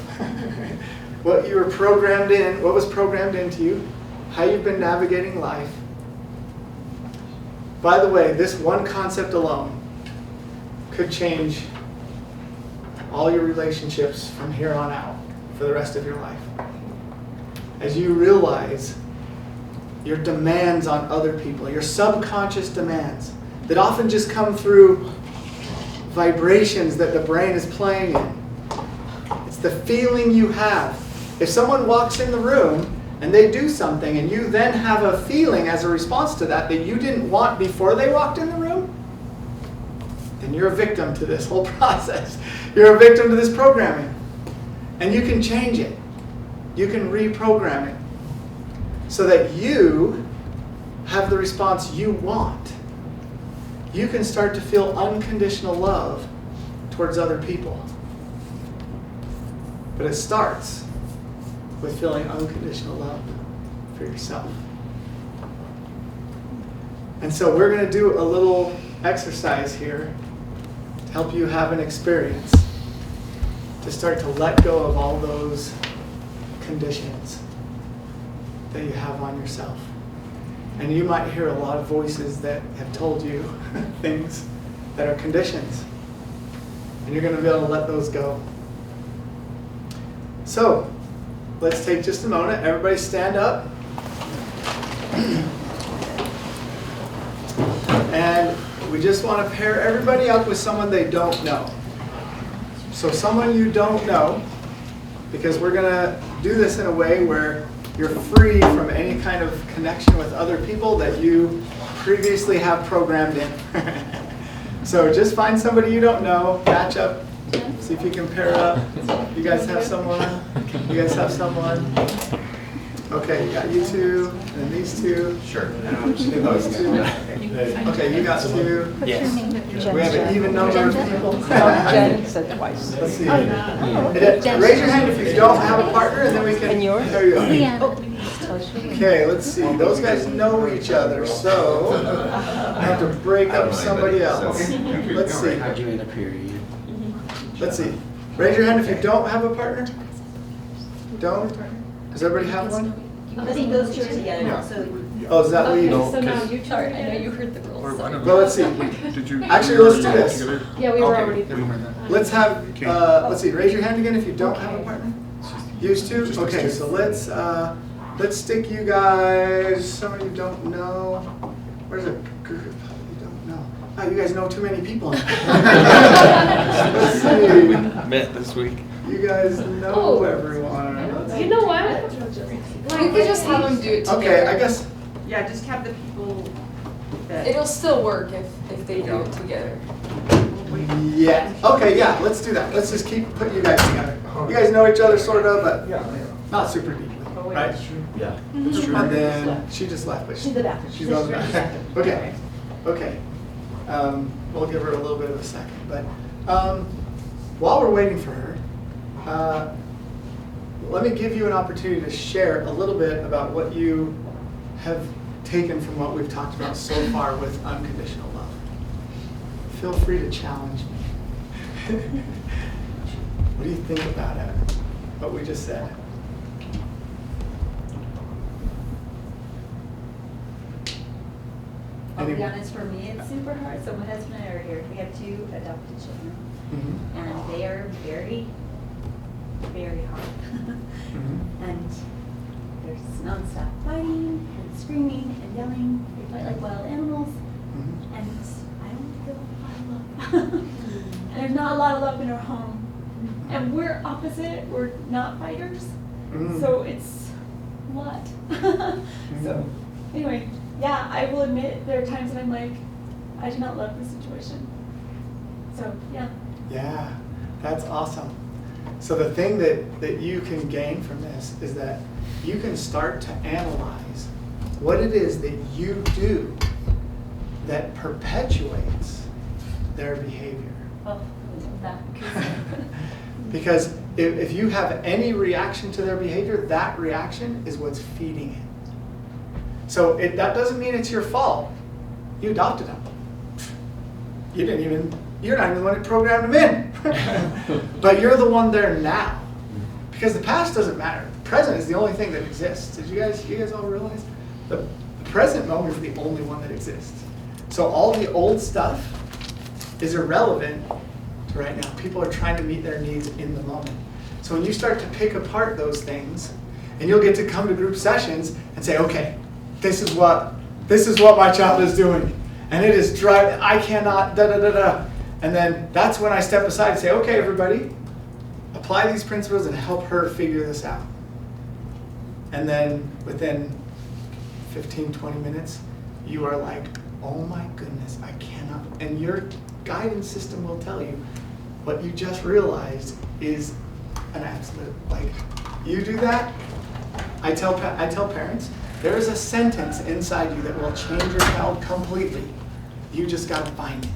what you were programmed in, what was programmed into you, how you've been navigating life. By the way, this one concept alone could change all your relationships from here on out for the rest of your life. As you realize your demands on other people, your subconscious demands that often just come through vibrations that the brain is playing in. It's the feeling you have. If someone walks in the room and they do something and you then have a feeling as a response to that that you didn't want before they walked in the room, then you're a victim to this whole process. You're a victim to this programming. And you can change it. You can reprogram it so that you have the response you want. You can start to feel unconditional love towards other people. But it starts with feeling unconditional love for yourself. And so we're going to do a little exercise here to help you have an experience to start to let go of all those conditions that you have on yourself. And you might hear a lot of voices that have told you things that are conditions. And you're going to be able to let those go. So, let's take just a moment. Everybody stand up. And we just want to pair everybody up with someone they don't know. So someone you don't know, because we're going to do this in a way where you're free from any kind of connection with other people that you previously have programmed in. So just find somebody you don't know, match up, see if you can pair up. You guys have someone? You guys have someone? Okay, you got you two, and then these two. Sure. And those two. Okay, you got two. Yes. We have an even number of people. Jen said twice. Let's see. Raise your hand if you don't have a partner, and then we can. And yours? There you go. Leanne. Okay, let's see. Those guys know each other, so I have to break up somebody else. Let's see. How'd you end up here? Let's see. Raise your hand if you don't have a partner. Don't? Does everybody have one? I think those two are together now, so. Oh, is that legal? Okay, so now you sorry, I know you heard the rules. so- Well, let's see. Did you? Actually, let's do this. Yeah, we were Okay, already. never mind that. Let's have, let's see, raise your hand again if you don't have a partner. Used to? Okay, so let's stick you guys, some of you don't know. Where's a group you don't know? Oh, you guys know too many people. Let's see. Met this week. You guys know Oh. everyone. You know what? We could just have them do it together. Okay, I guess, Yeah, just have the people that. It'll still work if they do it together. yeah. Okay, yeah, let's do that. Let's just keep putting you guys together. You guys know each other sort of, but not super deeply, right? Yeah. And then she just left, but She's the bathroom. she's on the back. Okay, okay. We'll give her a little bit of a second, but while we're waiting for her, let me give you an opportunity to share a little bit about what you have taken from what we've talked about so far with unconditional love. Feel free to challenge me. What do you think about it? What we just said? I'll be honest, for me, it's super hard. So my husband and I are here. We have 2 adopted children, Mhm. and they are very, very hard. Mhm. And there's nonstop fighting and screaming and yelling. They fight like wild animals, Mhm. and I don't feel a lot of love. And there's not a lot of love in our home. And we're opposite. We're not fighters. Mm. So it's a lot. So anyway, yeah, I will admit there are times that I'm like, I do not love this situation. So yeah. Yeah, that's awesome. So the thing that you can gain from this is that you can start to analyze what it is that you do that perpetuates their behavior. Oh, I love that. Because if you have any reaction to their behavior, that reaction is what's feeding it. So that doesn't mean it's your fault. You adopted them. You're not even the one that programmed them in. But you're the one there now. Because the past doesn't matter. The present is the only thing that exists. Did you guys all realize? The present moment is the only one that exists. So all the old stuff is irrelevant to right now. People are trying to meet their needs in the moment. So when you start to pick apart those things, and you'll get to come to group sessions and say, okay, this is what my child is doing. And it is driving, I cannot, da da da da. And then that's when I step aside and say, okay, everybody, apply these principles and help her figure this out. And then within 15, 20 minutes, you are like, oh my goodness, I cannot. And your guidance system will tell you what you just realized is an absolute, like, you do that, I tell parents, there is a sentence inside you that will change your child completely. You just got to find it.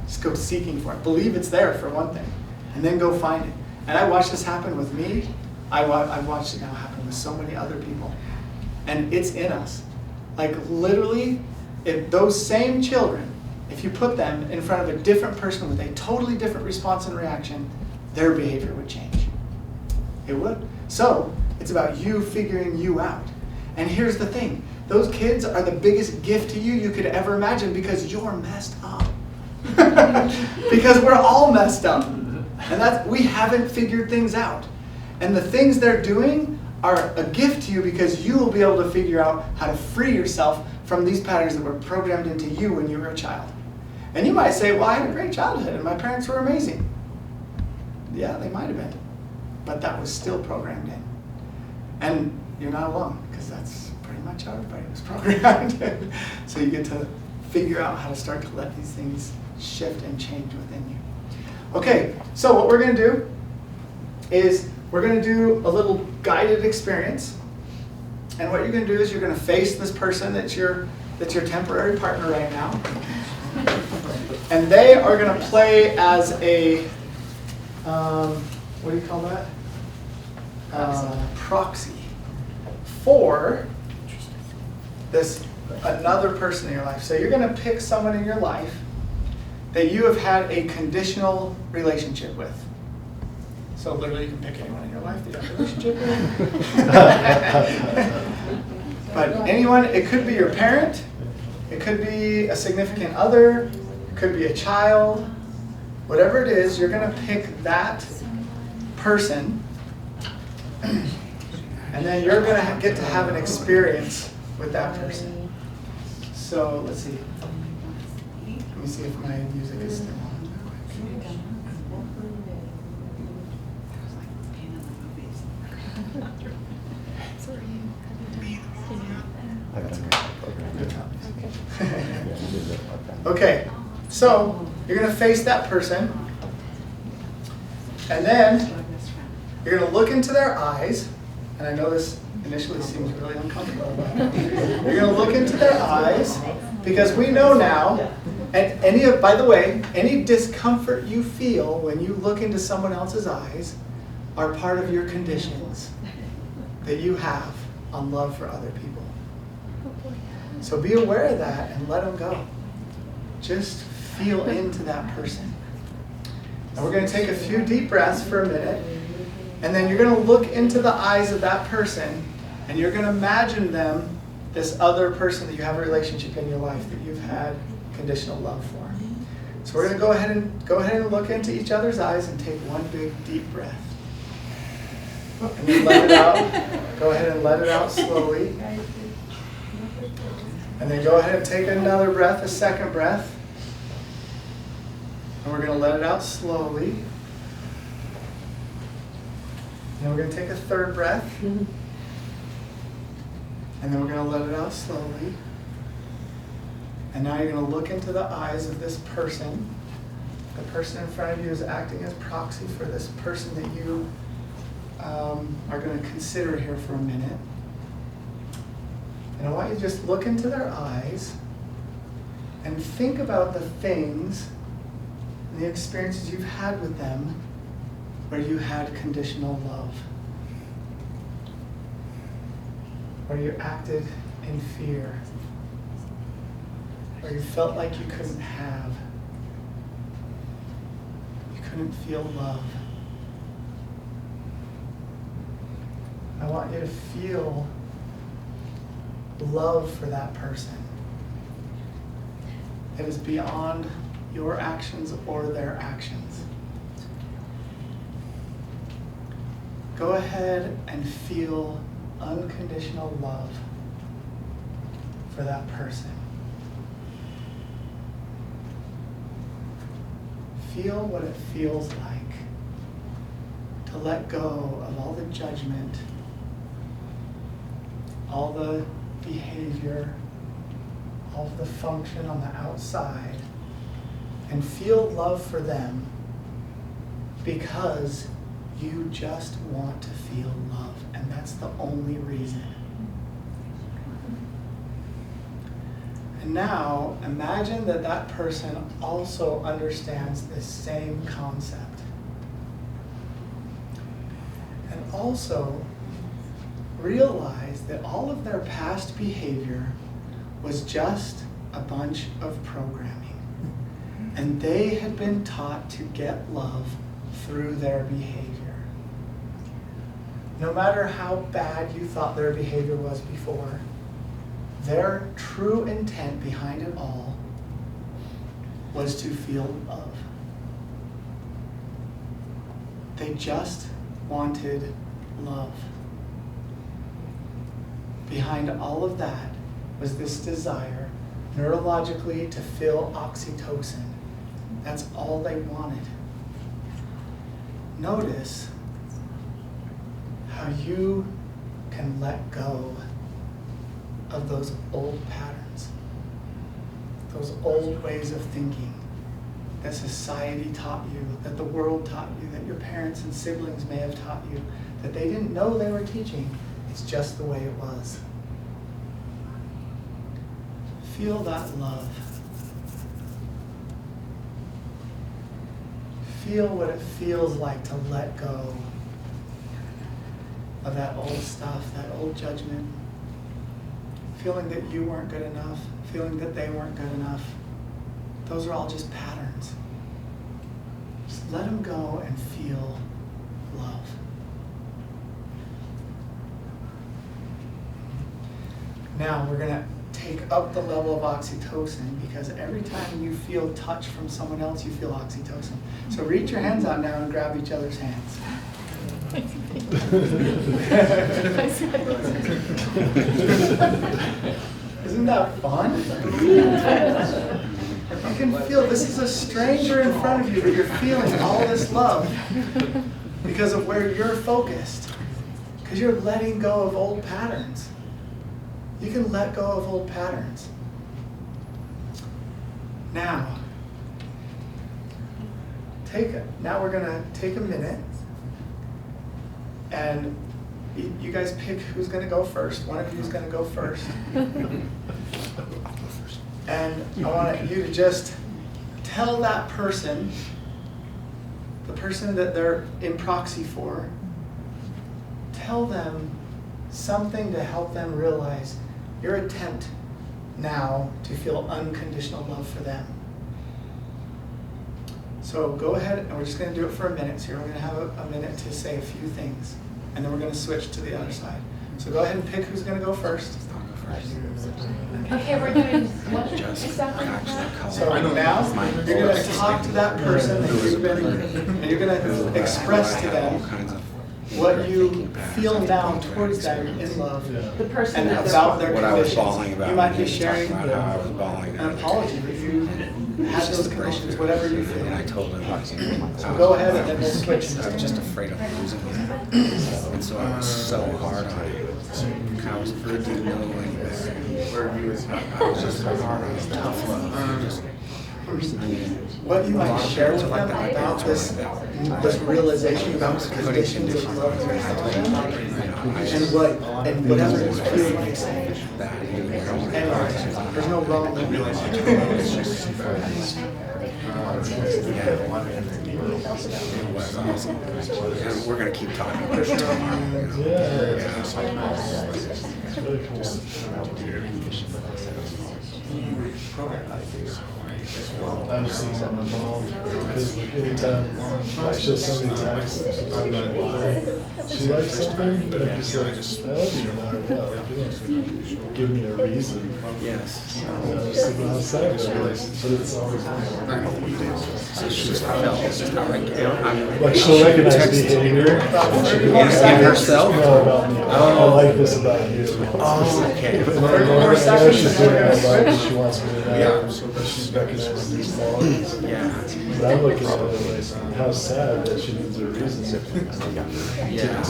Just go seeking for it. Believe it's there for one thing, and then go find it. And I watched this happen with me. I've watched it now happen with so many other people. And it's in us. Like literally, if those same children, if you put them in front of a different person with a totally different response and reaction, their behavior would change. It would. So it's about you figuring you out. And here's the thing. Those kids are the biggest gift to you could ever imagine because you're messed up. Because we're all messed up. And we haven't figured things out. And the things they're doing are a gift to you because you will be able to figure out how to free yourself from these patterns that were programmed into you when you were a child. And you might say, well, I had a great childhood and my parents were amazing. Yeah, they might have been. But that was still programmed in. And you're not alone because that's pretty much how everybody was programmed. So you get to figure out how to start to let these things shift and change within you. Okay, so what we're going to do is we're going to do a little guided experience. And what you're going to do is you're going to face this person that's your temporary partner right now. And they are going to play as a, what do you call that? Proxy for this another person in your life. So you're going to pick someone in your life that you have had a conditional relationship with. So literally you can pick anyone in your life that you have a relationship with. But anyone, it could be your parent, it could be a significant other, it could be a child. Whatever it is, you're going to pick that person, and then you're going to get to have an experience with that person. So let's see. Let me see if my music is still on. Okay, so you're going to face that person, and then you're going to look into their eyes, and I know this initially seems really uncomfortable, but you're going to look into their eyes, because we know now, and by the way, any discomfort you feel when you look into someone else's eyes are part of your conditions that you have on love for other people. So be aware of that and let them go. Just feel into that person. And we're going to take a few deep breaths for a minute, and then you're going to look into the eyes of that person, and you're going to imagine them, this other person that you have a relationship in your life that you've had conditional love for. So we're going to go ahead and look into each other's eyes and take one big deep breath. And then let it out. Go ahead and let it out slowly. And then go ahead and take another breath, a second breath. And we're going to let it out slowly. And we're going to take a third breath. And then we're going to let it out slowly. And now you're going to look into the eyes of this person. The person in front of you is acting as proxy for this person that you are going to consider here for a minute. And I want you to just look into their eyes and think about the things and the experiences you've had with them where you had conditional love. Where you acted in fear. Where you felt like you couldn't have. You couldn't feel love. I want you to feel love for that person. It is beyond your actions or their actions. Go ahead and feel unconditional love for that person. Feel what it feels like to let go of all the judgment, all the behavior, all of the function on the outside, and feel love for them because you just want to feel love, and that's the only reason. And now, imagine that that person also understands this same concept. And also, realize that all of their past behavior was just a bunch of programming. And they had been taught to get love through their behavior. No matter how bad you thought their behavior was before, their true intent behind it all was to feel love. They just wanted love. Behind all of that was this desire, neurologically, to feel oxytocin. That's all they wanted. Notice how you can let go of those old patterns, those old ways of thinking that society taught you, that the world taught you, that your parents and siblings may have taught you, that they didn't know they were teaching. It's just the way it was. feel that love. Feel what it feels like to let go of that old stuff, that old judgment. Feeling that you weren't good enough, feeling that they weren't good enough. Those are all just patterns. Just let them go and feel love. Now we're going to take up the level of oxytocin, because every time you feel touch from someone else, you feel oxytocin. So reach your hands out now and grab each other's hands. Isn't that fun? You can feel this is a stranger in front of you, but you're feeling all this love because of where you're focused. Because you're letting go of old patterns. You can let go of old patterns. Now we're going to take a minute, and you guys pick who's going to go first. One of you is going to go first. And I want you to just tell that person, the person that they're in proxy for, tell them something to help them realize your attempt now to feel unconditional love for them. So go ahead, and we're just going to do it for a minute. So we're going to have a minute to say a few things, and then we're going to switch to the other side. So go ahead and pick who's going to go first. Okay, we're doing what exactly? So now you're going to talk to that person that you've been, and you're going to express to them what you feel now towards them in love, The person and that about their What I was conditions. bawling about. You might be when you talked sharing about how I was bawling. an apology that you had those conditions, whatever you And I feel. told him. So go ahead and then we'll switch. I was just afraid of losing him. And so I was so hard on him. I didn't know any better. I was just hard on him. Tough love. What you might share with them about this realization about the conditions of love and whatever you feel like saying. And there's no wrong way. It was awesome. And we're going to keep talking about it I'm seeing something involved because anytime she'll send me texts, she likes something, but I'm just like, I love you no matter what. Like, you don't give me a reason. Yes. Just to go outside, but it's always So she just felt like she'll recognize behavior. in herself? No, about me. I like this about you. Oh, okay. And then I know she's doing it like she wants me to know. But she's recognizing these qualities. Yeah. But I'm looking at it like, how sad that she needs a reason to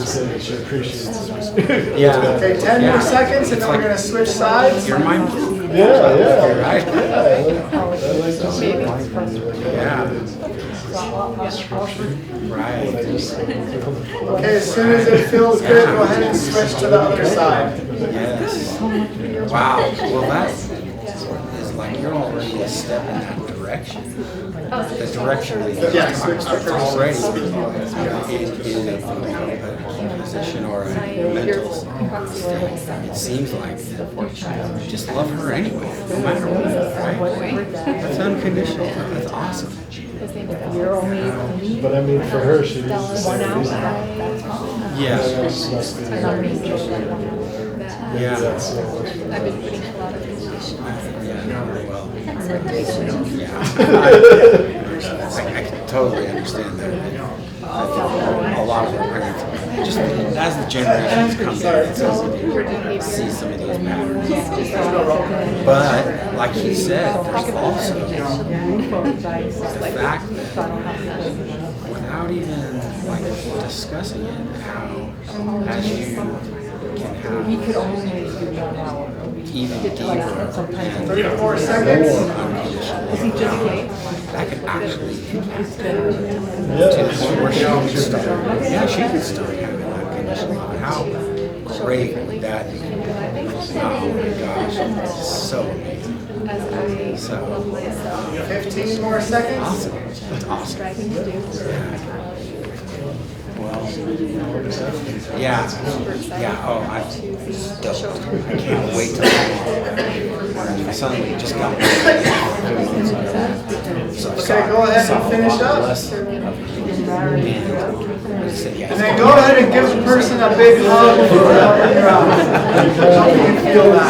say that she appreciates it. Yeah. Okay, 10 more seconds, and then we're going to switch sides. You're my Yeah. Right? I like to see it. Yeah. When Right. I just Okay, as soon as it feels good, go ahead and switch to the other side. Yes. Wow. Well, that is like you're already a step in that direction. The direction that Yes. you're already in a position or a mental state. It seems like just love her anyway, no matter what, right? That's unconditional. That's awesome. You're only But I mean, for her, she needs to say a reason. Yeah. She must be Yeah. that's so much. I've been putting a lot of conditions. Well, I can totally understand that. A lot of our parents, just as the generations come down, it's see some of those patterns. But, like he said, there's also the fact that without even like discussing it, how as you can have we could only do 1 hour. even Get to like deeper sometimes. and 34 more seconds. unconditional Is he just gay? that could actually impact Yeah. to the point where she can start. Yeah, she can start having unconditional love. How great would that be? my gosh, it's so amazing. So 15 more seconds. awesome. That's awesome. Well, yeah. Oh, I'm stoked. I can't wait to tomorrow. My son just got married. So Okay, go ahead and finish up. And then go ahead and give the person a big hug. Hope you can feel that.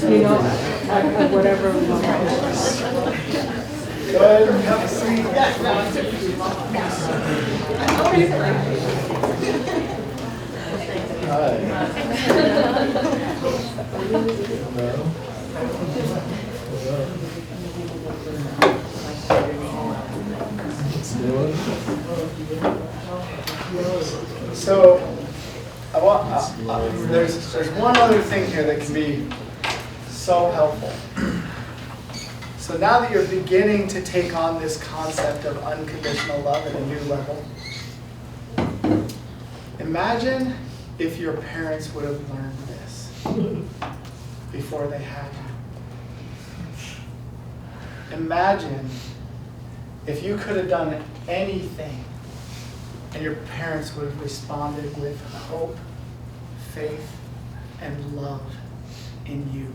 You know, whatever. Go ahead and have a seat. So, there's one other thing here that can be so helpful. So now that you're beginning to take on this concept of unconditional love at a new level, imagine if your parents would have learned this before they had you. Imagine if you could have done anything and your parents would have responded with hope, faith, and love in you.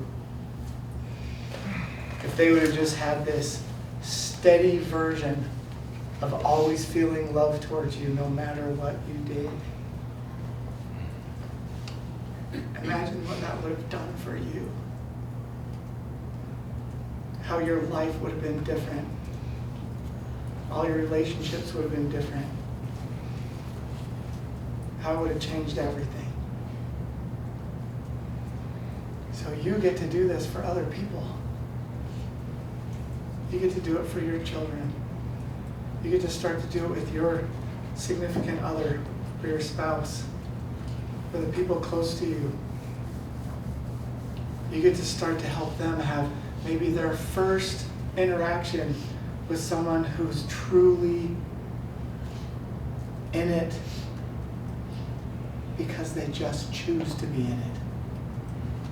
If they would have just had this steady version of always feeling love towards you no matter what you did. Imagine what that would have done for you. How your life would have been different. All your relationships would have been different. How it would have changed everything. So you get to do this for other people. You get to do it for your children. You get to start to do it with your significant other, or your spouse, or the people close to you. You get to start to help them have maybe their first interaction with someone who's truly in it because they just choose to be in it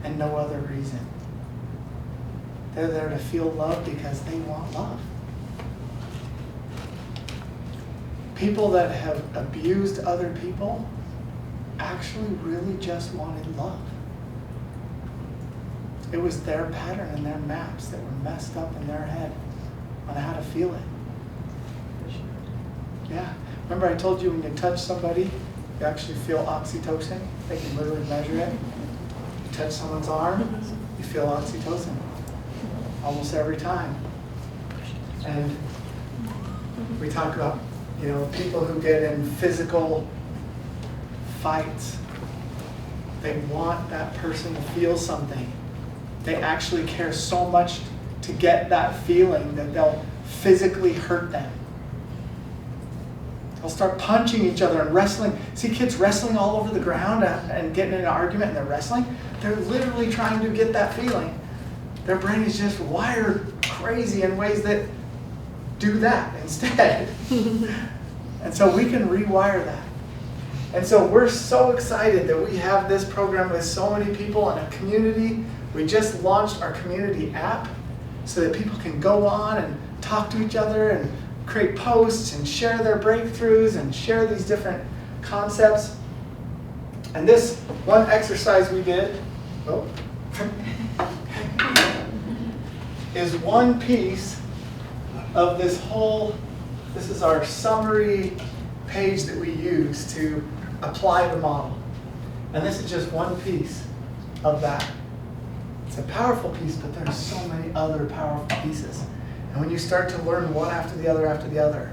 and no other reason. They're there to feel love because they want love. People that have abused other people actually really just wanted love. It was their pattern and their maps that were messed up in their head on how to feel it. Yeah. Remember I told you when you touch somebody, you actually feel oxytocin? They can literally measure it. You touch someone's arm, you feel oxytocin. Almost every time. And we talk about, people who get in physical fights. They want that person to feel something. They actually care so much to get that feeling that they'll physically hurt them. They'll start punching each other and wrestling. See kids wrestling all over the ground and getting in an argument and they're wrestling. They're literally trying to get that feeling. Their brain is just wired crazy in ways that do that instead. And so we can rewire that. And so we're so excited that we have this program with so many people in a community. We just launched our community app so that people can go on and talk to each other and create posts and share their breakthroughs and share these different concepts. And this one exercise we did, is one piece of this whole, this is our summary page that we use to apply the model. And this is just one piece of that. It's a powerful piece, but there's so many other powerful pieces. And when you start to learn one after the other,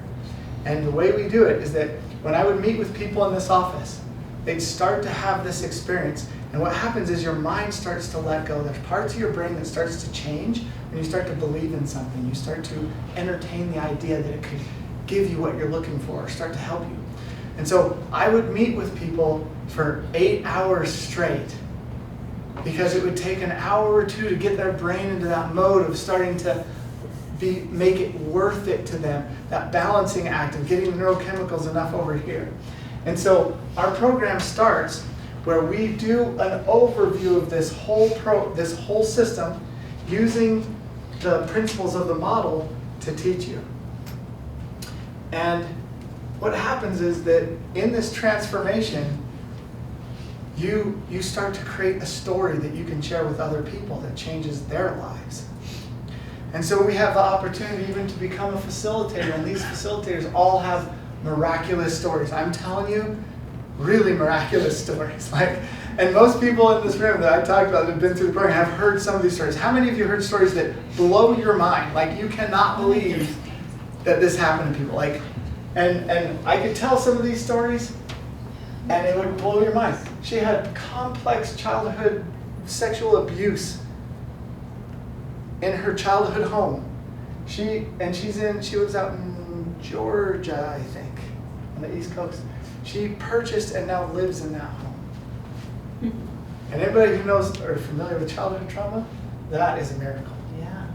and the way we do it is that when I would meet with people in this office, they'd start to have this experience. And what happens is your mind starts to let go. There's parts of your brain that starts to change when you start to believe in something. You start to entertain the idea that it could give you what you're looking for or start to help you. And so I would meet with people for 8 hours straight because it would take an hour or two to get their brain into that mode of starting to make it worth it to them, that balancing act of getting the neurochemicals enough over here. And so our program starts where we do an overview of this whole system using the principles of the model to teach you. And what happens is that in this transformation, you start to create a story that you can share with other people that changes their lives. And so we have the opportunity even to become a facilitator, and these facilitators all have miraculous stories. I'm telling you, really miraculous stories. And most people in this room that I talked about that have been through the program have heard some of these stories. How many of you heard stories that blow your mind? Like, you cannot believe that this happened to people. And I could tell some of these stories, and it would blow your mind. She had complex childhood sexual abuse in her childhood home. She lives out in Georgia, I think, on the East Coast. She purchased and now lives in that home. And anybody who knows or familiar with childhood trauma, that is a miracle. Yeah.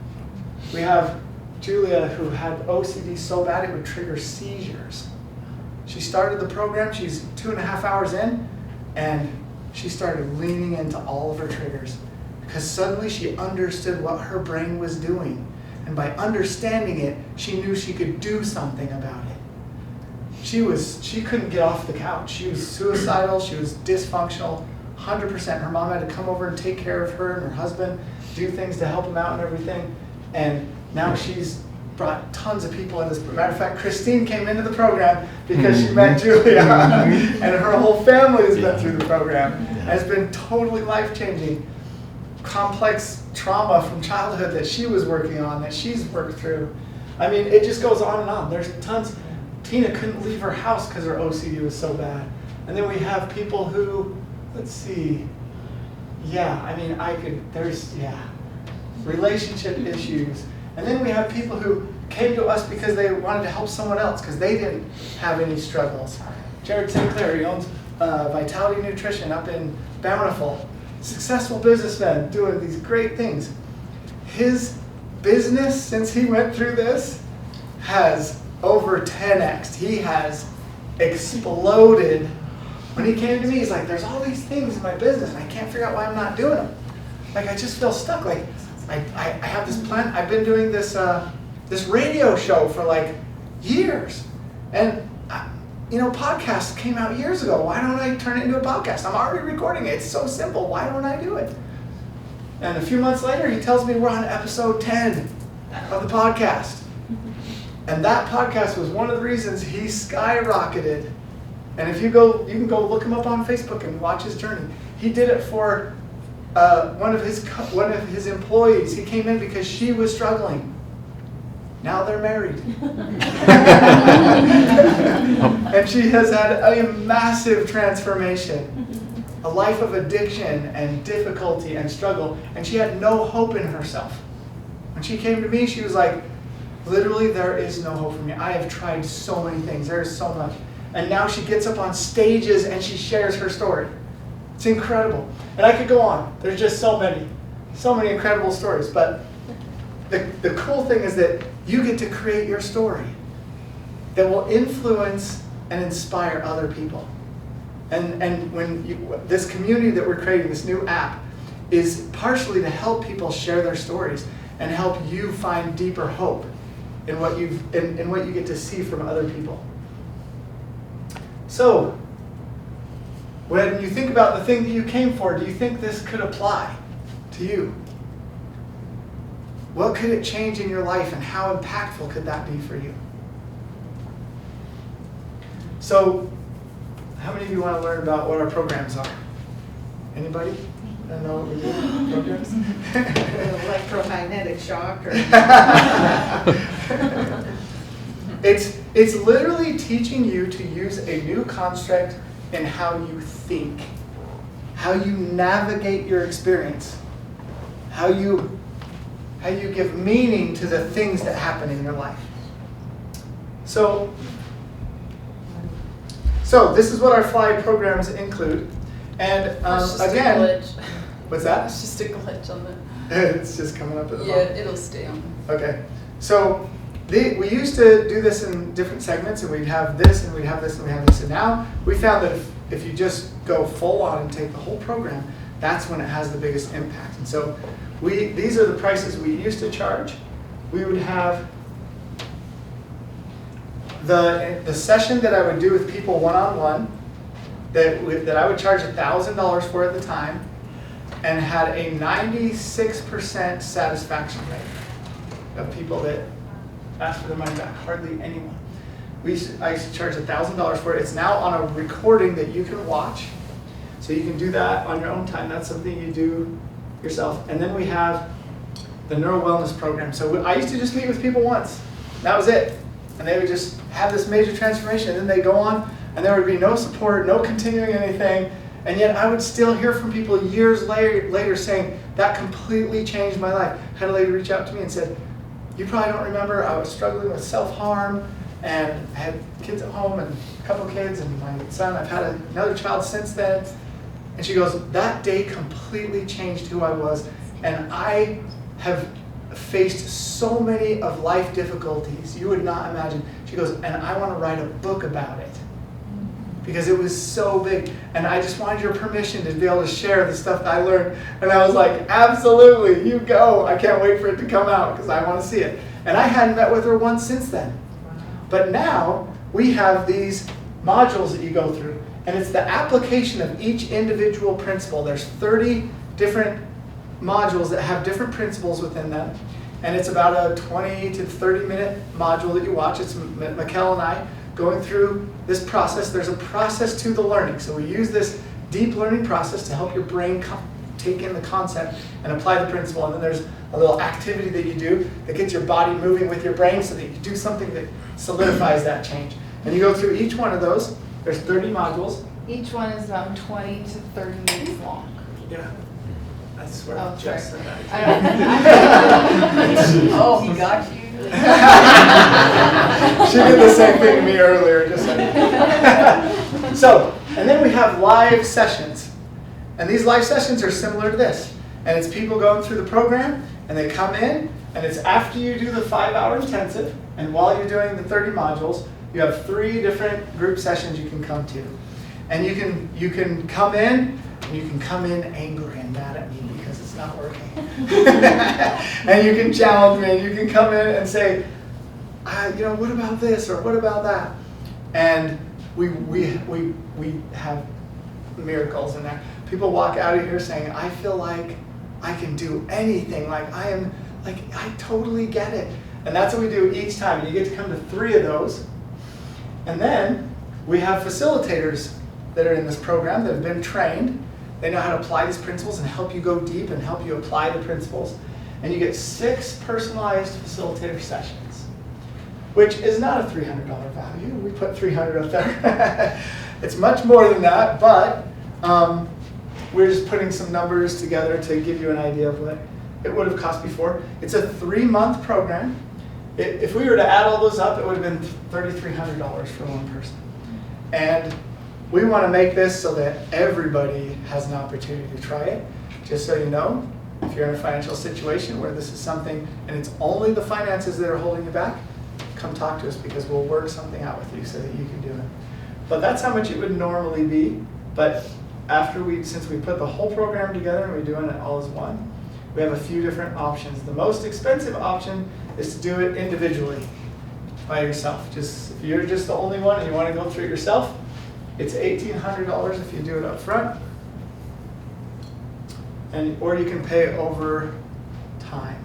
We have Julia, who had OCD so bad it would trigger seizures. She started the program, she's 2.5 hours in, and she started leaning into all of her triggers because suddenly she understood what her brain was doing. And by understanding it, she knew she could do something about it. She couldn't get off the couch. She was suicidal, she was dysfunctional, 100%. Her mom had to come over and take care of her and her husband, do things to help him out and everything. And now she's brought tons of into this. Matter of fact, Christine came into the program because she met Julia, and her whole family has been through the program. And it's been totally life-changing. Complex trauma from childhood that she was working on, that she's worked through. I mean, it just goes on and on. There's tons. Tina couldn't leave her house because her OCD was so bad. And then we have people who, let's see, relationship issues. And then we have people who came to us because they wanted to help someone else because they didn't have any struggles. Jared Sinclair, he owns Vitality Nutrition up in Bountiful. Successful businessman doing these great things. His business, since he went through this, has over 10x. He has exploded. When he came to me, he's like, there's all these things in my business and I can't figure out why I'm not doing them. Like, I just feel stuck. Like, I have this plan. I've been doing this this radio show for like years. And podcasts came out years ago. Why don't I turn it into a podcast? I'm already recording it. It's so simple. Why don't I do it? And a few months later, he tells me we're on episode 10 of the podcast. And that podcast was one of the reasons he skyrocketed. And if you can go look him up on Facebook and watch his journey. He did it for one of his employees. He came in because she was struggling. Now they're married. And she has had a massive transformation. A life of addiction and difficulty and struggle. And she had no hope in herself. When she came to me, she was like, literally, there is no hope for me. I have tried so many things. There is so much. And now she gets up on stages and she shares her story. It's incredible. And I could go on. There's just so many incredible stories. But the cool thing is that you get to create your story that will influence and inspire other people. And when this community that we're creating, this new app, is partially to help people share their stories and help you find deeper hope in what you get to see from other people. So, when you think about the thing that you came for, do you think this could apply to you? What could it change in your life and how impactful could that be for you? So, how many of you want to learn about what our programs are? Anybody? I don't know what we do. Programs? Electromagnetic shock or It's literally teaching you to use a new construct in how you think, how you navigate your experience, how you give meaning to the things that happen in your life. So this is what our FLY programs include. And That's just again, a glitch. what's that? It's just a glitch on the. It's just coming up at the Yeah, bottom. it'll stay on. Okay. So we used to do this in different segments, and we'd have this, and we'd have this, and we'd have this. And now we found that if you just go full on and take the whole program, that's when it has the biggest impact. And so these are the prices we used to charge. We would have the session that I would do with people one-on-one that I would charge $1,000 for at the time, and had a 96% satisfaction rate of people that asked for their money back. Hardly anyone. I used to charge $1,000 for it. It's now on a recording that you can watch, so you can do that on your own time. That's something you do yourself. And then we have the Neuro Wellness Program. So I used to just meet with people once. That was it. And they would just have this major transformation, and then they go on, and there would be no support, no continuing anything. And yet I would still hear from people years later saying, that completely changed my life. I had a lady reach out to me and said, you probably don't remember, I was struggling with self-harm, and I had kids at home and a couple kids and my son. I've had another child since then. And she goes, that day completely changed who I was. And I have faced so many of life difficulties you would not imagine. She goes, and I want to write a book about it. Because it was so big. And I just wanted your permission to be able to share the stuff that I learned. And I was like, absolutely, you go. I can't wait for it to come out because I want to see it. And I hadn't met with her once since then. But now we have these modules that you go through. And it's the application of each individual principle. There's 30 different modules that have different principles within them. And it's about a 20 to 30 minute module that you watch. It's Mikkel and I going through this process. There's a process to the learning. So we use this deep learning process to help your brain take in the concept and apply the principle. And then there's a little activity that you do that gets your body moving with your brain so that you do something that solidifies that change. And you go through each one of those. There's 30 modules. Each one is about 20 to 30 minutes long. Yeah. I swear. Oh, Jess sorry. said that. Oh, he got you. She did the same thing to me earlier. Just so, and then we have live sessions. And these live sessions are similar to this. And it's people going through the program, and they come in, and it's after you do the 5-hour intensive, and while you're doing the 30 modules, you have 3 different group sessions you can come to. And you can come in, and you can come in angry and mad at me because it's not working. And you can challenge me, and you can come in and say, what about this, or what about that? And we have miracles in there. People walk out of here saying, I feel like I can do anything. I totally get it. And that's what we do each time. And you get to come to 3 of those. And then we have facilitators that are in this program that have been trained. They know how to apply these principles and help you go deep and help you apply the principles. And you get 6 personalized facilitator sessions, which is not a $300 value. We put $300 up there. It's much more than that, but we're just putting some numbers together to give you an idea of what it would have cost before. It's a 3-month program. If we were to add all those up, it would have been $3,300 for one person. And we want to make this so that everybody has an opportunity to try it. Just so you know, if you're in a financial situation where this is something, and it's only the finances that are holding you back, come talk to us because we'll work something out with you so that you can do it. But that's how much it would normally be. But since we put the whole program together and we're doing it all as one, we have a few different options. The most expensive option is to do it individually by yourself. If you're just the only one and you want to go through it yourself, it's $1,800 if you do it up front, or you can pay over time.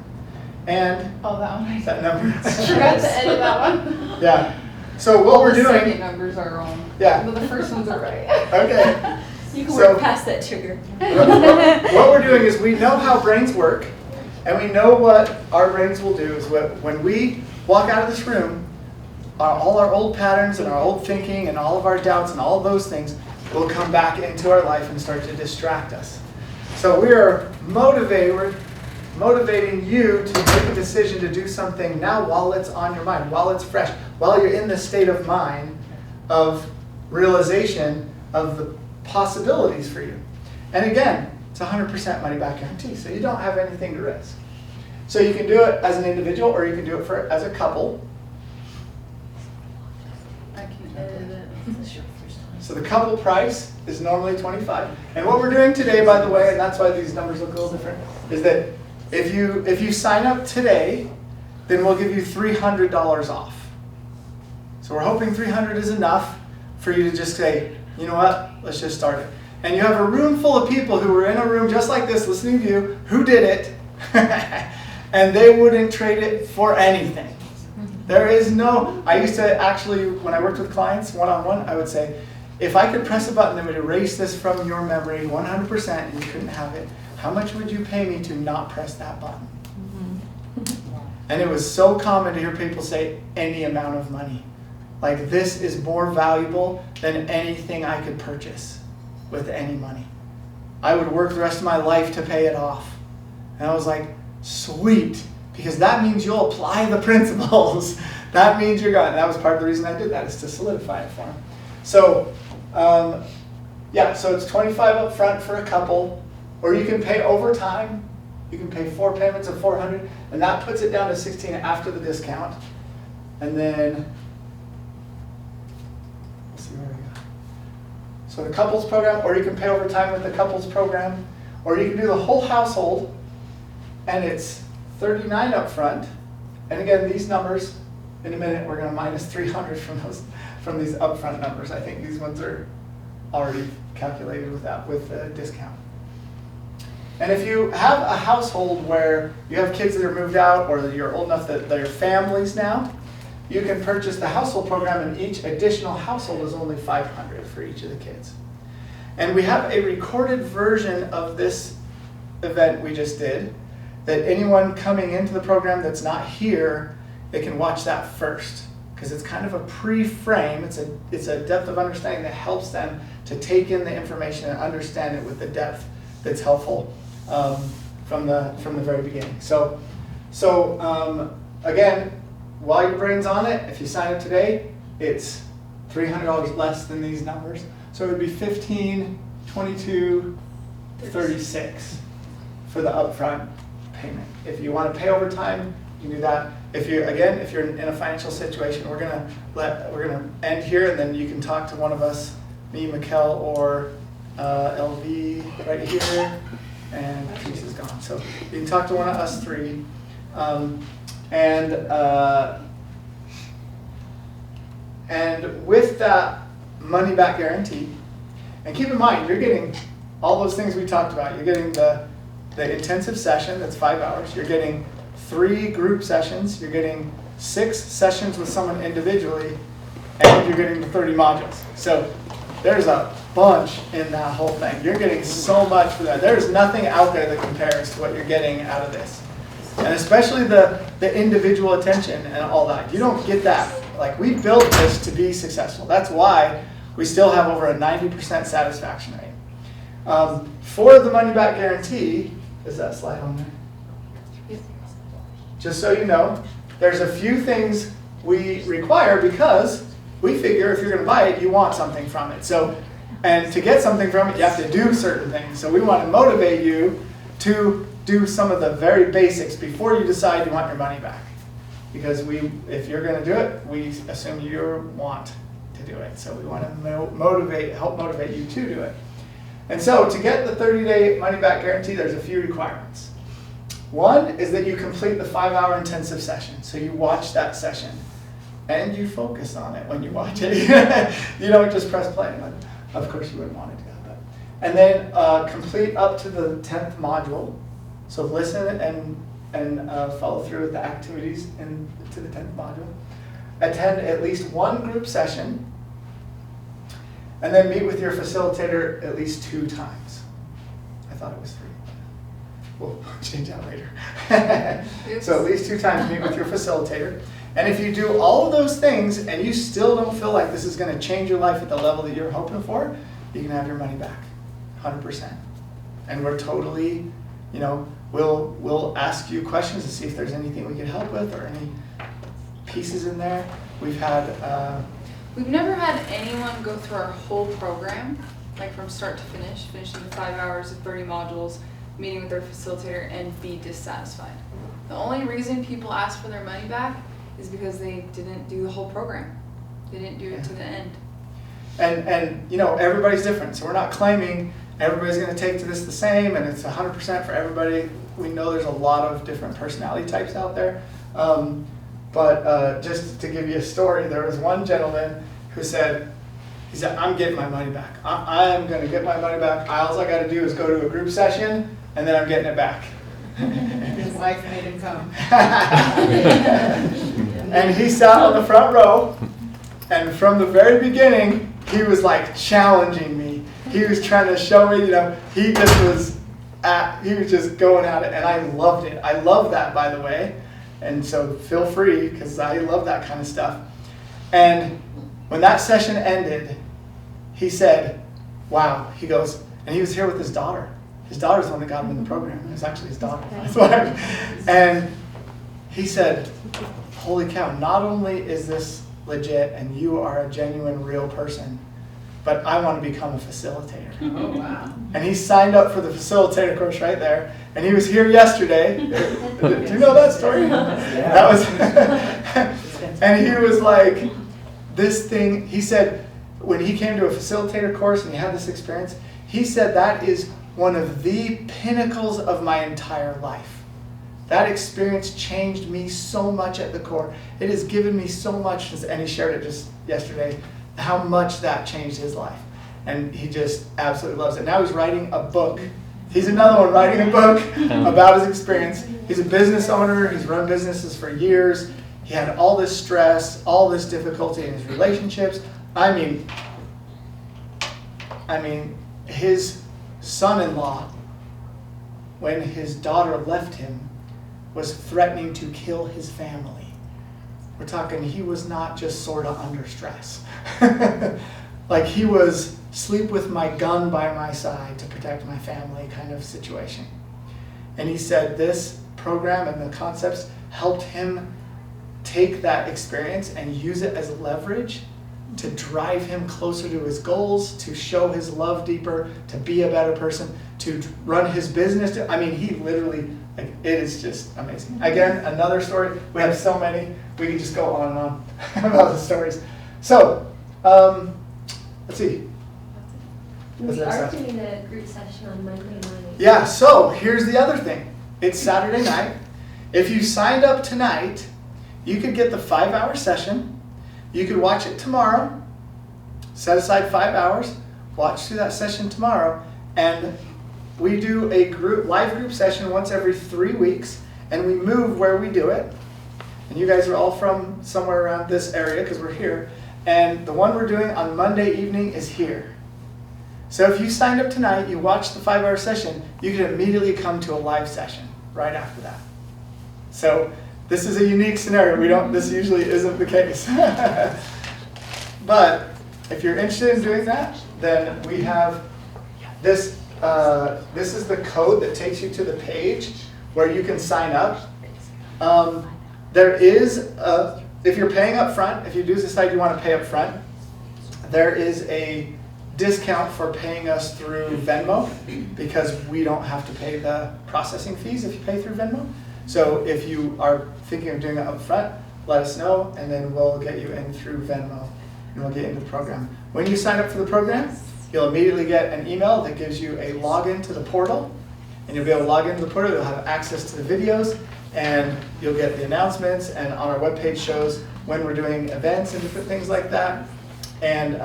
And that one. That number. I forgot to edit that one. Yeah. So what we're The doing. second numbers are wrong. Yeah. But the first ones are right. Okay. You can So- work past that trigger. What we're doing is we know how brains work, and we know what our brains will do. Is when we walk out of this room, all our old patterns and our old thinking and all of our doubts and all of those things will come back into our life and start to distract us. So we are motivating you to make a decision to do something now while it's on your mind, while it's fresh, while you're in the state of mind of realization of the possibilities for you. And again, it's 100% money back guarantee, so you don't have anything to risk. So you can do it as an individual or you can do it as a couple. I can edit it. So the couple price is normally $25. And what we're doing today, by the way, and that's why these numbers look a little different, is that if you sign up today, then we'll give you $300 off. So we're hoping $300 is enough for you to just say, you know what, let's just start it. And you have a room full of people who were in a room just like this, listening to you, who did it, and they wouldn't trade it for anything. There is no, I used to actually, when I worked with clients one-on-one, I would say, if I could press a button that would erase this from your memory 100% and you couldn't have it, how much would you pay me to not press that button? And it was so common to hear people say any amount of money. Like, this is more valuable than anything I could purchase with any money. I would work the rest of my life to pay it off. And I was like, sweet, because that means you'll apply the principles. That means you're going. That was part of the reason I did that, is to solidify it for them. So, yeah, so it's $25 up front for a couple, or you can pay over time. You can pay 4 payments of $400, and that puts it down to $16 after the discount. And then, let's see where we go. So the couples program, or you can pay over time with the couples program, or you can do the whole household, and it's $39 up front. And again, these numbers, in a minute, we're going to minus $300 from these upfront numbers. I think these ones are already calculated with that, with the discount. And if you have a household where you have kids that are moved out, or you're old enough that they're families now, you can purchase the household program, and each additional household is only $500 for each of the kids. And we have a recorded version of this event we just did, that anyone coming into the program that's not here, they can watch that first, because it's kind of a pre-frame. It's a depth of understanding that helps them to take in the information and understand it with the depth that's helpful from the very beginning. So again, while your brain's on it, if you sign up today, it's $300 less than these numbers. So it would be $15, $22, $36 for the upfront payment. If you want to pay over time, you can do that. If you're in a financial situation, we're gonna end here, and then you can talk to one of us, me, Mikkel, or LV right here, and Patrice is gone. So you can talk to one of us three, and with that money back guarantee, and keep in mind, you're getting all those things we talked about. You're getting the intensive session, that's 5 hours. You're getting 3 group sessions. You're getting 6 sessions with someone individually, and you're getting the 30 modules. So there's a bunch in that whole thing. You're getting so much for that. There's nothing out there that compares to what you're getting out of this. And especially the individual attention and all that. You don't get that. Like, we built this to be successful. That's why we still have over a 90% satisfaction rate. For the money back guarantee, is that slide on there? Just so you know, there's a few things we require, because we figure if you're going to buy it, you want something from it. So, and to get something from it, you have to do certain things. So we want to motivate you to do some of the very basics before you decide you want your money back. Because if you're going to do it, we assume you want to do it. So we want to help motivate you to do it. And so to get the 30-day money-back guarantee, there's a few requirements. One is that you complete the 5-hour intensive session. So you watch that session, and you focus on it when you watch it. You don't just press play. Of course, you wouldn't want to do that. And then complete up to the 10th module. So listen and follow through with the activities to the 10th module. Attend at least 1 group session. And then meet with your facilitator at least 2 times. I thought it was 3. We'll change that later. So at least 2 times meet with your facilitator. And if you do all of those things and you still don't feel like this is going to change your life at the level that you're hoping for, you can have your money back, 100%. And we're totally, we'll ask you questions to see if there's anything we can help with or any pieces in there. We've never had anyone go through our whole program, like from start to finish, finishing the 5 hours of 30 modules, meeting with their facilitator, and be dissatisfied. The only reason people ask for their money back is because they didn't do the whole program. They didn't do it to the end. And you know, everybody's different, so we're not claiming everybody's going to take to this the same and it's 100% for everybody. We know there's a lot of different personality types out there. But just to give you a story, there was one gentleman who said, I'm getting my money back. I am going to get my money back. All I got to do is go to a group session and then I'm getting it back. His wife made him come. And he sat on the front row, and from the very beginning, he was like challenging me. He was trying to show me, you know, he was just going at it, and I loved it. I love that, by the way. And so feel free, because I love that kind of stuff. And when that session ended, he said, wow, he goes, and he was here with his daughter. His daughter's the one that got him in the program. It was actually his daughter. And he said, holy cow, not only is this legit and you are a genuine, real person, but I want to become a facilitator. Oh, wow. And he signed up for the facilitator course right there. And he was here yesterday. Do you know that story? That was, and he was like, this thing, he said, when he came to a facilitator course and he had this experience, he said that is one of the pinnacles of my entire life. That experience changed me so much at the core. It has given me so much, and he shared it just yesterday, how much that changed his life. And he just absolutely loves it. Now he's writing a book. He's another one writing a book about his experience. He's a business owner. He's run businesses for years. He had all this stress, all this difficulty in his relationships. I mean, his son-in-law, when his daughter left him, was threatening to kill his family. We're talking, he was not just sort of under stress. Like he was sleep with my gun by my side to protect my family kind of situation. And he said this program and the concepts helped him take that experience and use it as leverage to drive him closer to his goals, to show his love deeper, to be a better person, to run his business. I mean, he literally, like, it is just amazing. Again, another story. We have so many. We could just go on and on about the stories. So, let's see. We are doing a group session on Monday morning. Yeah, so here's the other thing. It's Saturday night. If you signed up tonight, you could get the 5-hour session. You could watch it tomorrow, set aside 5 hours, watch through that session tomorrow, and we do a live group session once every 3 weeks, and we move where we do it. And you guys are all from somewhere around this area because we're here. And the one we're doing on Monday evening is here. So if you signed up tonight, you watched the 5-hour session, you can immediately come to a live session right after that. So this is a unique scenario. This usually isn't the case. But if you're interested in doing that, then we have this. This is the code that takes you to the page where you can sign up. There is, if you're paying up front, if you do decide you want to pay up front, there is a discount for paying us through Venmo because we don't have to pay the processing fees if you pay through Venmo. So if you are thinking of doing it up front, let us know, and then we'll get you in through Venmo, and we'll get into the program. When you sign up for the program, you'll immediately get an email that gives you a login to the portal, and you'll be able to log into the portal. You'll have access to the videos, and you'll get the announcements, and on our webpage shows when we're doing events and different things like that. And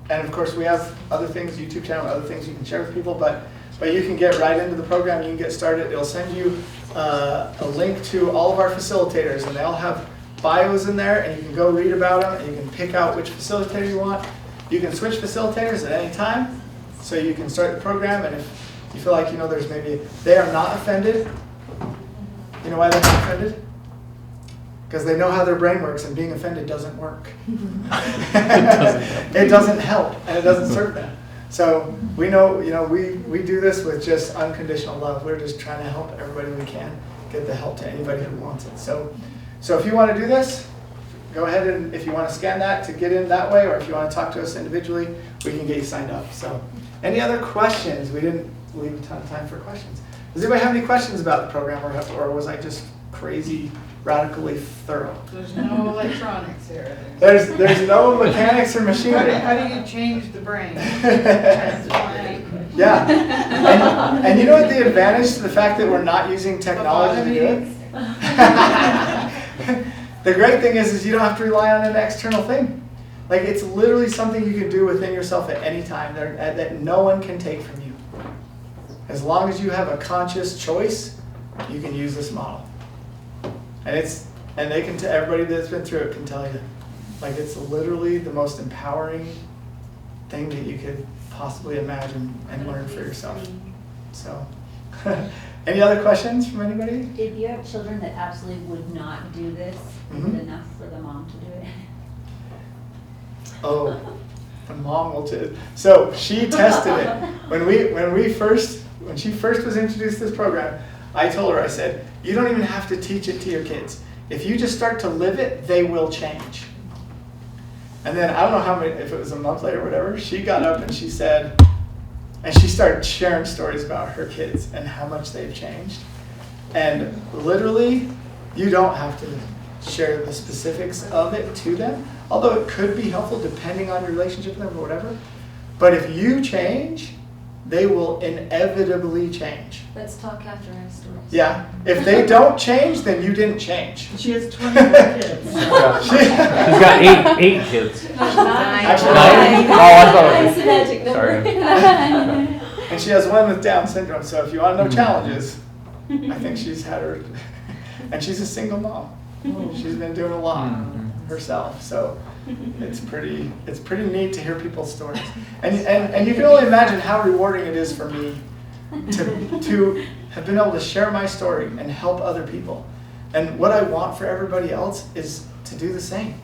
of course, we have other things, YouTube channel, other things you can share with people, but you can get right into the program. You can get started. It'll send you a link to all of our facilitators, and they all have bios in there, and you can go read about them, and you can pick out which facilitator you want. You can switch facilitators at any time, so you can start the program, and if you feel like, there's maybe, they are not offended. You know why they're not offended? Because they know how their brain works, and being offended doesn't work. It doesn't help, and it doesn't serve them. So we know, we do this with just unconditional love. We're just trying to help everybody we can get the help to anybody who wants it. So if you want to do this, go ahead, and if you want to scan that to get in that way, or if you want to talk to us individually, we can get you signed up. So any other questions? We didn't leave a ton of time for questions. Does anybody have any questions about the program, or was I just crazy, radically thorough? There's no electronics here. There's no mechanics or How machinery. do you change the brain? Transplant. Yeah. And you know what the advantage to the fact that we're not using technology to do it? The great thing is you don't have to rely on an external thing. Like, it's literally something you can do within yourself at any time that no one can take from you. As long as you have a conscious choice, you can use this model. And they can everybody that's been through it can tell you, like, it's literally the most empowering thing that you could possibly imagine and learn for yourself. So, any other questions from anybody? If you have children that absolutely would not do this, is it enough for the mom to do it? Oh, the mom will too. So she tested it when she first was introduced to this program. I told her, I said, you don't even have to teach it to your kids. If you just start to live it, they will change. And then I don't know if it was a month later or whatever, she got up and she said, and she started sharing stories about her kids and how much they've changed. And literally, you don't have to share the specifics of it to them, although it could be helpful depending on your relationship with them or whatever. But if you change, they will inevitably change. Let's talk after our stories. Yeah. If they don't change, then you didn't change. She has 24 kids. He's got eight kids. Actually, Nine? Oh, I thought it It's was. a magic number. Sorry. And she has one with Down syndrome. So if you want to know challenges, I think she's had her. And she's a single mom. She's been doing a lot herself. So it's pretty neat to hear people's stories. And you can only imagine how rewarding it is for me to have been able to share my story and help other people. And what I want for everybody else is to do the same.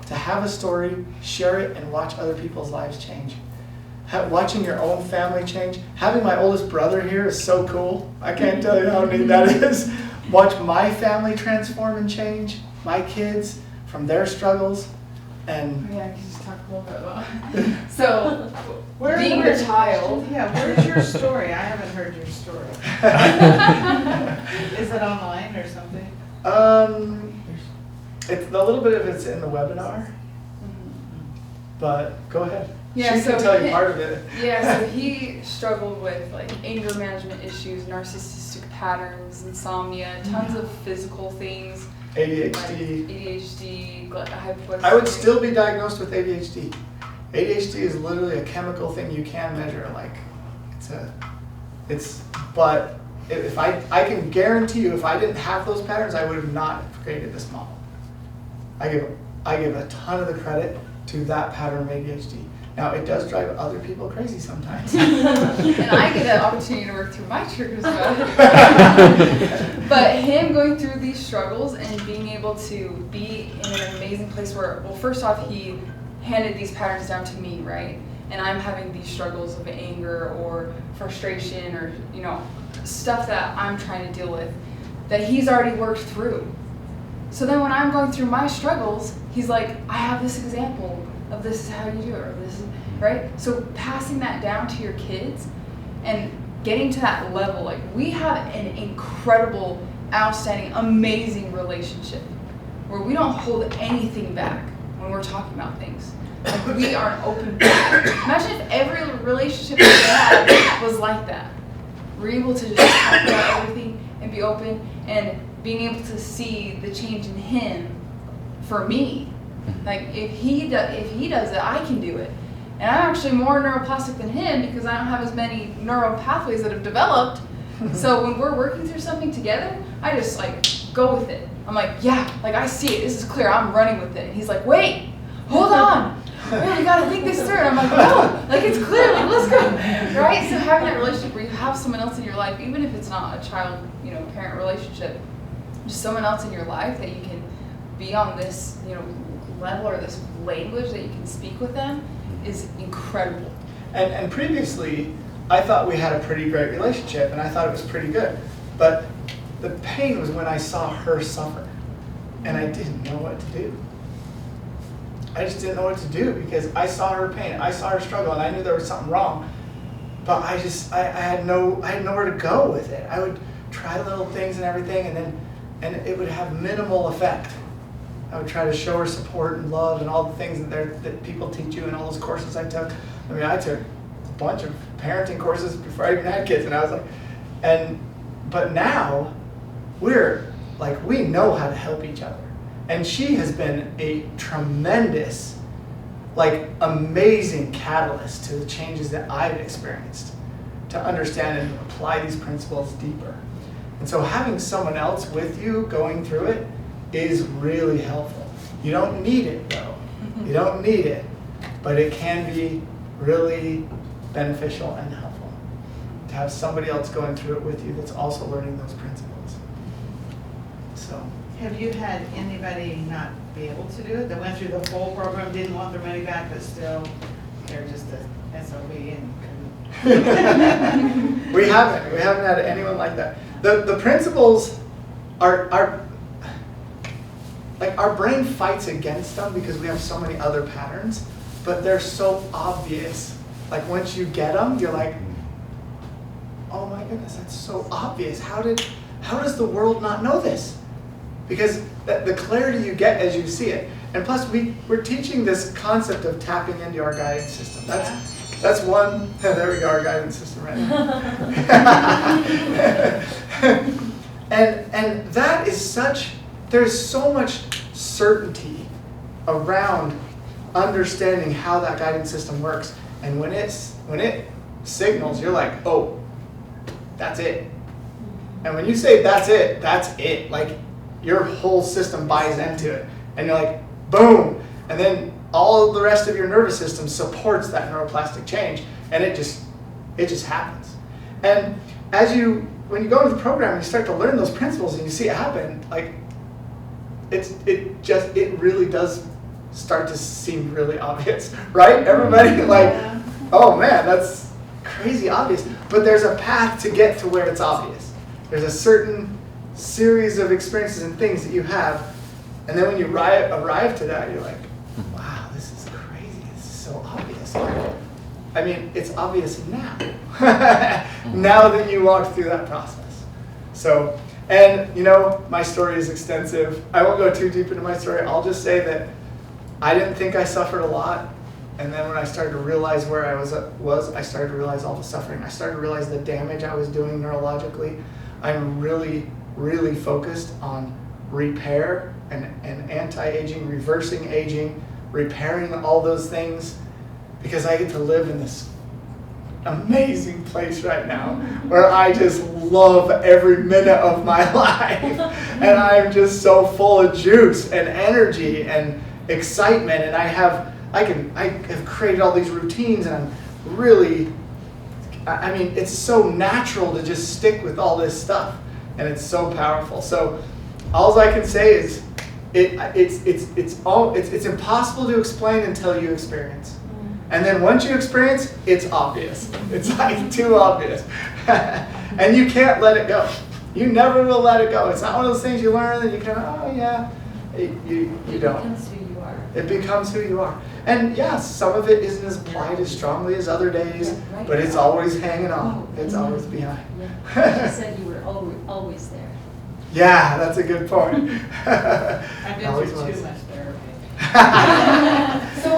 To have a story, share it, and watch other people's lives change. Watching your own family change. Having my oldest brother here is so cool. I can't tell you how neat that is. Watch my family transform and change. My kids from their struggles. And Yeah, I can just talk a little bit about. So, being Where's the child. Yeah, where's your story? I haven't heard your story. Is it online or something? It's a little bit of it's in the webinar, but go ahead. Yeah, She so can tell you part of it. Yeah, so he struggled with like anger management issues, narcissistic patterns, insomnia, tons of physical things. ADHD. Like ADHD, hyperglycemia. I would still be diagnosed with ADHD. ADHD is literally a chemical thing you can measure. Like, but if I can guarantee you, if I didn't have those patterns, I would have not created this model. I give a ton of the credit to that pattern of ADHD. Now, it does drive other people crazy sometimes. And I get an opportunity to work through my triggers about it. But him going through these struggles and being able to be in an amazing place where, well, first off, he handed these patterns down to me, right? And I'm having these struggles of anger or frustration or, stuff that I'm trying to deal with that he's already worked through. So then when I'm going through my struggles, he's like, I have this example of this is how you do it, or this is, right? So passing that down to your kids and getting to that level, like we have an incredible, outstanding, amazing relationship where we don't hold anything back when we're talking about things. Like we are an open book. Imagine if every relationship we had was like that. We're able to just talk about everything and be open and being able to see the change in him for me. Like if he does it, I can do it. And I'm actually more neuroplastic than him because I don't have as many neural pathways that have developed. So when we're working through something together, I just like go with it. I'm like, yeah, like I see it. This is clear. I'm running with it. And he's like, wait, hold on. Wait, we gotta think this through. And I'm like, no, like it's clear. Like let's go, right? So having that relationship where you have someone else in your life, even if it's not a child, parent relationship, just someone else in your life that you can be on this, level or this language that you can speak with them is incredible. And previously, I thought we had a pretty great relationship, and I thought it was pretty good. But the pain was when I saw her suffer, and I didn't know what to do. I just didn't know what to do because I saw her pain, I saw her struggle, and I knew there was something wrong. but I had nowhere to go with it. I would try little things and everything, and it would have minimal effect. I would try to show her support and love and all the things that people teach you and all those courses I took. I mean, I took a bunch of parenting courses before I even had kids, and I was like, but now we know how to help each other. And she has been a tremendous, amazing catalyst to the changes that I've experienced, to understand and apply these principles deeper. And so having someone else with you going through it is really helpful. You don't need it though. You don't need it, but it can be really beneficial and helpful to have somebody else going through it with you that's also learning those principles. So. Have you had anybody not be able to do it, that went through the whole program, didn't want their money back, but still, they're just a SOB and couldn't? We haven't had anyone like that. The principles are our brain fights against them because we have so many other patterns, but they're so obvious. Like once you get them, you're like, oh my goodness, that's so obvious. How does the world not know this? Because the clarity you get as you see it. And plus we're teaching this concept of tapping into our guidance system. That's one, there we go, our guidance system right now. and that is there's so much certainty around understanding how that guidance system works. And when it signals, you're like, oh, that's it. And when you say that's it, like your whole system buys into it. And you're like, boom. And then all the rest of your nervous system supports that neuroplastic change. And it just happens. And when you go into the program, you start to learn those principles and you see it happen, like it really does start to seem really obvious, right? Everybody oh man, that's crazy obvious. But there's a path to get to where it's obvious. There's a certain series of experiences and things that you have, and then when you arrive to that, you're like, wow, this is crazy. This is so obvious. I mean, it's obvious now. Now that you walked through that process. So, and my story is extensive. I won't go too deep into my story. I'll just say that I didn't think I suffered a lot. And then when I started to realize where I was, I started to realize all the suffering. I started to realize the damage I was doing neurologically. I'm really, really focused on repair and anti-aging, reversing aging, repairing all those things, because I get to live in this amazing place right now where I just love every minute of my life. And I'm just so full of juice and energy and excitement, and I have created all these routines, and I'm really, it's so natural to just stick with all this stuff, and it's so powerful. So all I can say is it's impossible to explain until you experience. And then once you experience, it's obvious. It's like too obvious. And you can't let it go. You never will let it go. It's not one of those things you learn and you kind of, oh yeah, you don't. It becomes who you are. It becomes who you are. And yes, some of it isn't as applied as strongly as other days, but it's always hanging on. It's always behind. Yeah. You said you were always there. Yeah, that's a good point. I've been through too much therapy. So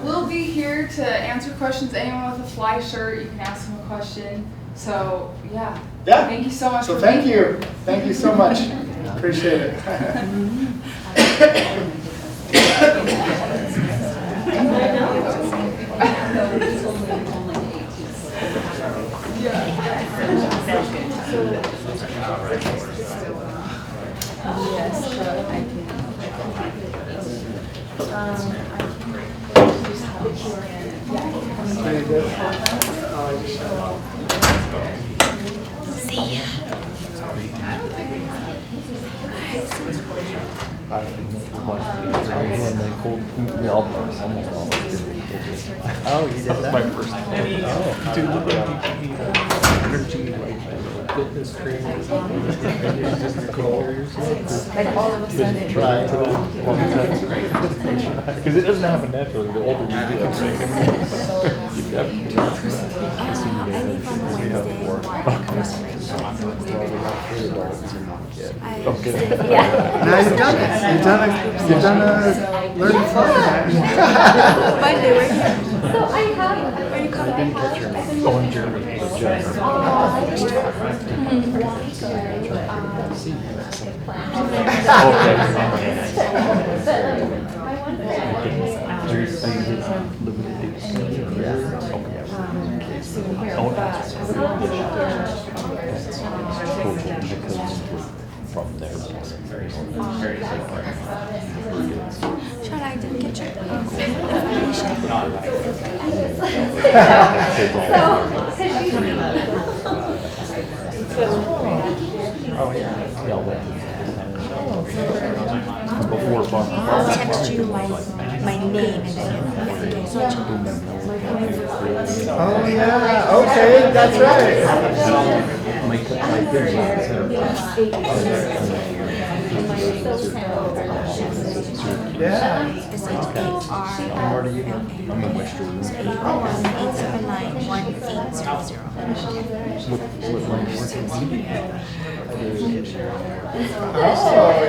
we'll be here to answer questions. Anyone with a fly shirt, you can ask them a question. So yeah. Thank you so much. So thank you. Thank you so much. Appreciate it. Oh, you did that? My first. Dude, look at energy, fitness training. Just Like all of a sudden. Try to because it doesn't happen naturally. The older you get, Now you've done it. You've done a learn to fly. Monday, we're here. So I have, what do you call it? Oh, in Germany. From there. Sean, I didn't get your Oh, yeah. Before I'll text you my name and then Oh yeah. Okay, that's right. Yeah. It's like A-R-L-A. I'm in West Jordan. 801-879-1800. Oh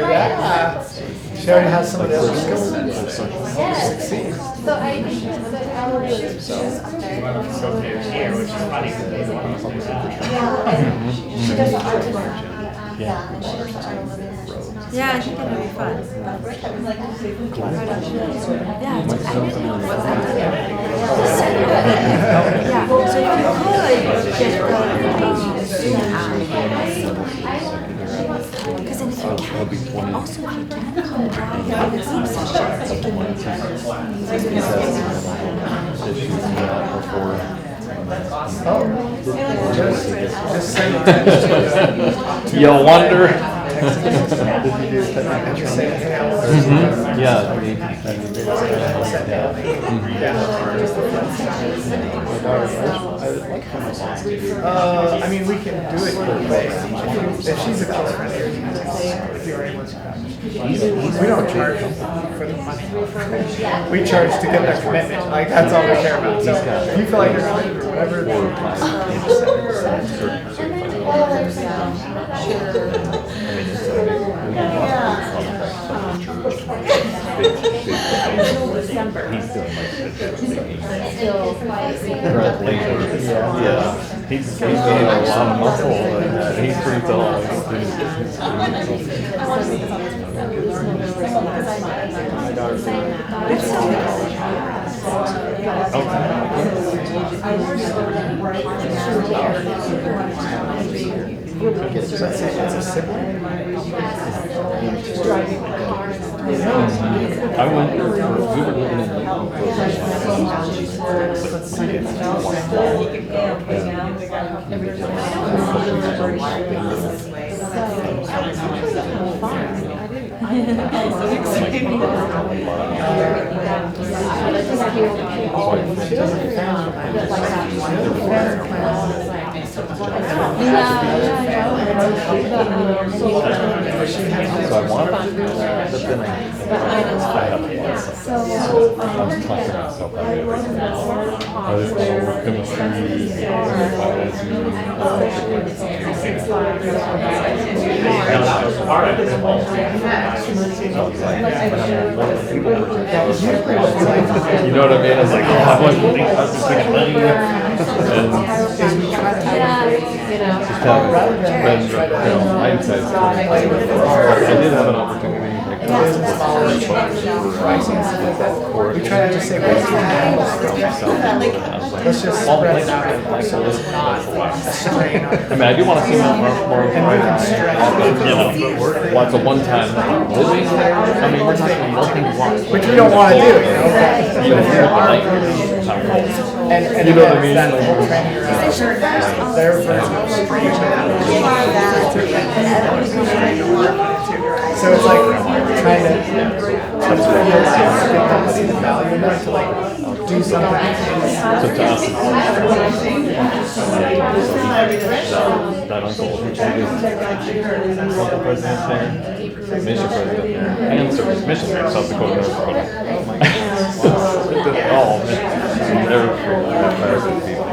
yeah. She already has some of the other skills. Succeed. So I she does the autism. Yeah, and she does the autism. Yeah, I think it'll be fun. Yeah, it's, I didn't know what that was. Yeah, so if you could just because then if you can, and also if you can come down for the group sessions, you Oh, just send a text to You wonder. just say, hey, I'll Yeah. I mean, we can do it both ways. If she's a close friend of yours, if you're able to. We don't charge for the money. We charge to get their commitment. Like, that's all we care about. So if you feel like you're committed or whatever, Yeah, he's gained a lot of muscle and he's pretty tall. it's a sibling. I went we were living in So I wanted to do that, but then I have I'm talking myself out of everything. I was chemistry, biology, you know what I mean? I was like, oh, I wasn't thinking about this thing money. Hindsight's 20. I did have an opportunity. We try to just say, let's just spread it out. So it's not a strain. I mean, I do want to see more Friday. Lots of one-time living. I mean, we're talking multi-one. Which we don't want to do, you know. And you know what I mean? That whole training around their version of street. So it's like trying to get them to see the value enough to like do something. So to us, that uncle, which is uncle president there, mission president there, and service mission there, South Dakota, North Dakota. Did it all. They're very good people.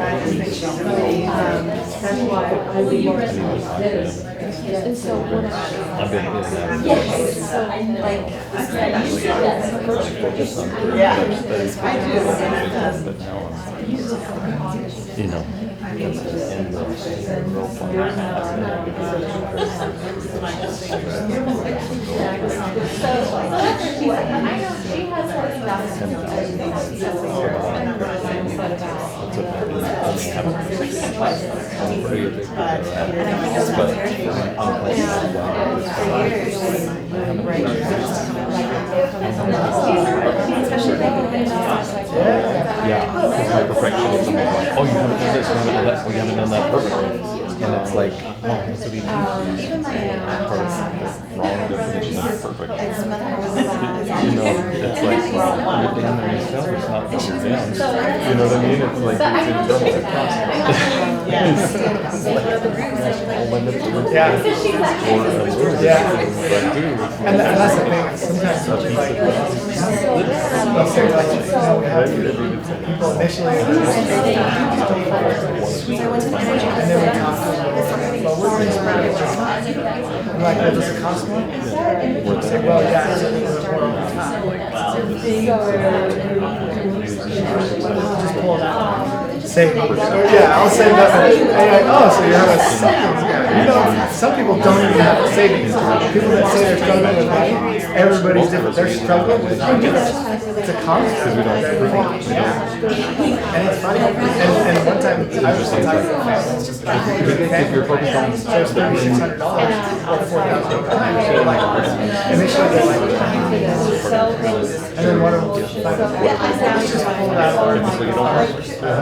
And so what I've been in that. yes, so like, Yeah. But now I'm, you know, in the real fun. Yeah, because my perfectionism is like, oh, you haven't done this, you haven't done that, well, you haven't done that perfectly. And it's like, oh, that's what he needs. Part of the wrong definition of perfect. You know, it's like, you're down there yourself, it's not about your dance. You know what I mean? It's like, it's internal. It's like, all my nips are Yeah. or a Yeah. But dude, And that's the thing, sometimes a piece like, of they'll say like, you know, we have people initially, and then we talk to them, well, we're doing I'm like, well, does it cost more? Say, well, yeah, it's more over time. Just pull it out. Say, yeah, I'll say nothing. And you're like, oh, so you have a savings account. You know, some people don't even have a savings account. People that say they're struggling with money, everybody's different. They're struggling with money. It's a constant. And it's funny. And one time, I was talking to a family. It's just like, if you're focused on $3,600 or $4,000 over time, they're like, initially they're like, and then one of them just like, let's just pull it out.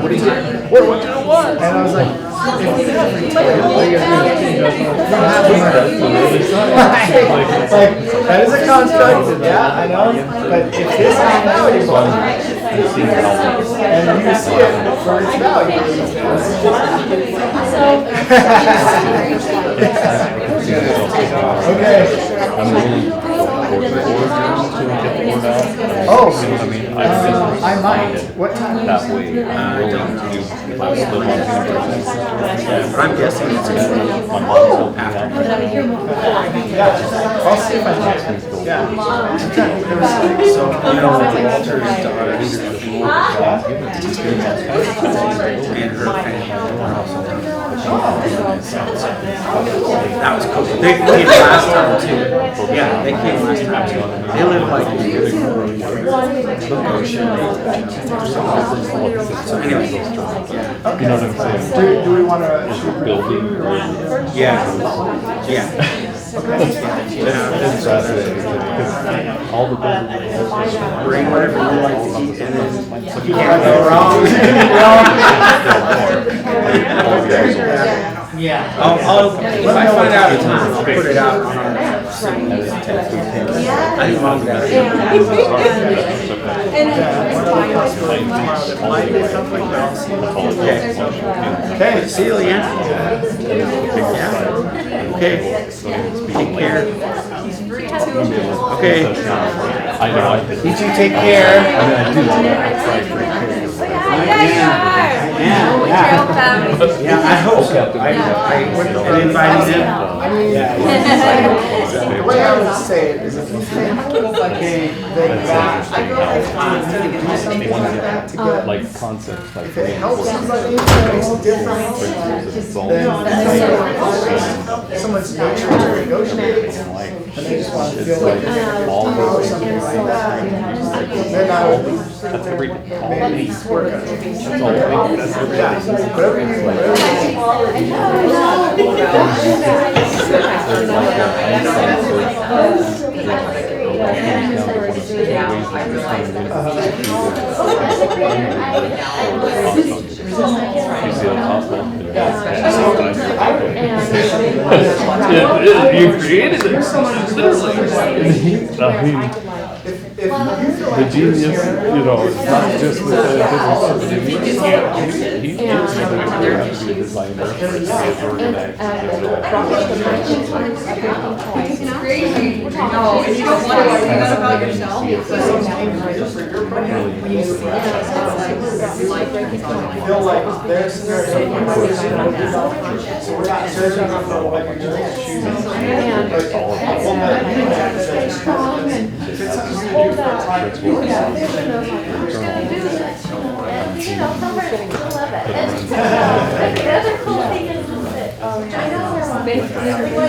What do you do? What do you want? And I was like, if you have retail, what are you gonna do? You don't have the money. Like, that is a construct. Yeah, I know. But if this is valuable, and you see it for its value. Okay. Oh, I mean, I might. What time? that way, I'm willing to, if I was still wanting to, but I'm guessing it's gonna be, my mom's will be after. Yeah, I'll see if I can. Yeah. So, you know, Walter's daughter, and her family were also down. That was cool. They came last time too. Yeah, they came last time too. They live like ocean. So anyway, yeah. Okay. You know what I'm saying? Do we want to? Building. Yeah. Yeah. Okay. It's fascinating because all the buildings. Bring whatever you like to eat and then You can't go wrong. Yeah. I'll, if I find out a time, I'll put it out on our city text. I think Mom's got it. Okay. See you, Leanne. Yeah. Okay. Take care. Okay. I know. You two take care. Yeah, I hope so. I invited them. The way I would say it is if you think that do something like that to get, Like concepts, like if it helps somebody, it makes a difference, then someone's nature to negotiate, and they just want to feel like they're going to all do those something like that, then I will that's everything. maybe work on it. That's all. That's everything. Yeah, whatever you You created it. Literally. I mean, if you feel the like genius, you know, it's not just the business. He knows that you have to be a designer, be organized. It's crazy. No, if you don't want to do that about yourself, feel like their scenario might be similar to that. So we're not searching for what you're doing, choosing. But one that you have to say, if it's something you do for a time, You know, somewhere you'll love it. And the other cool thing is that I know everyone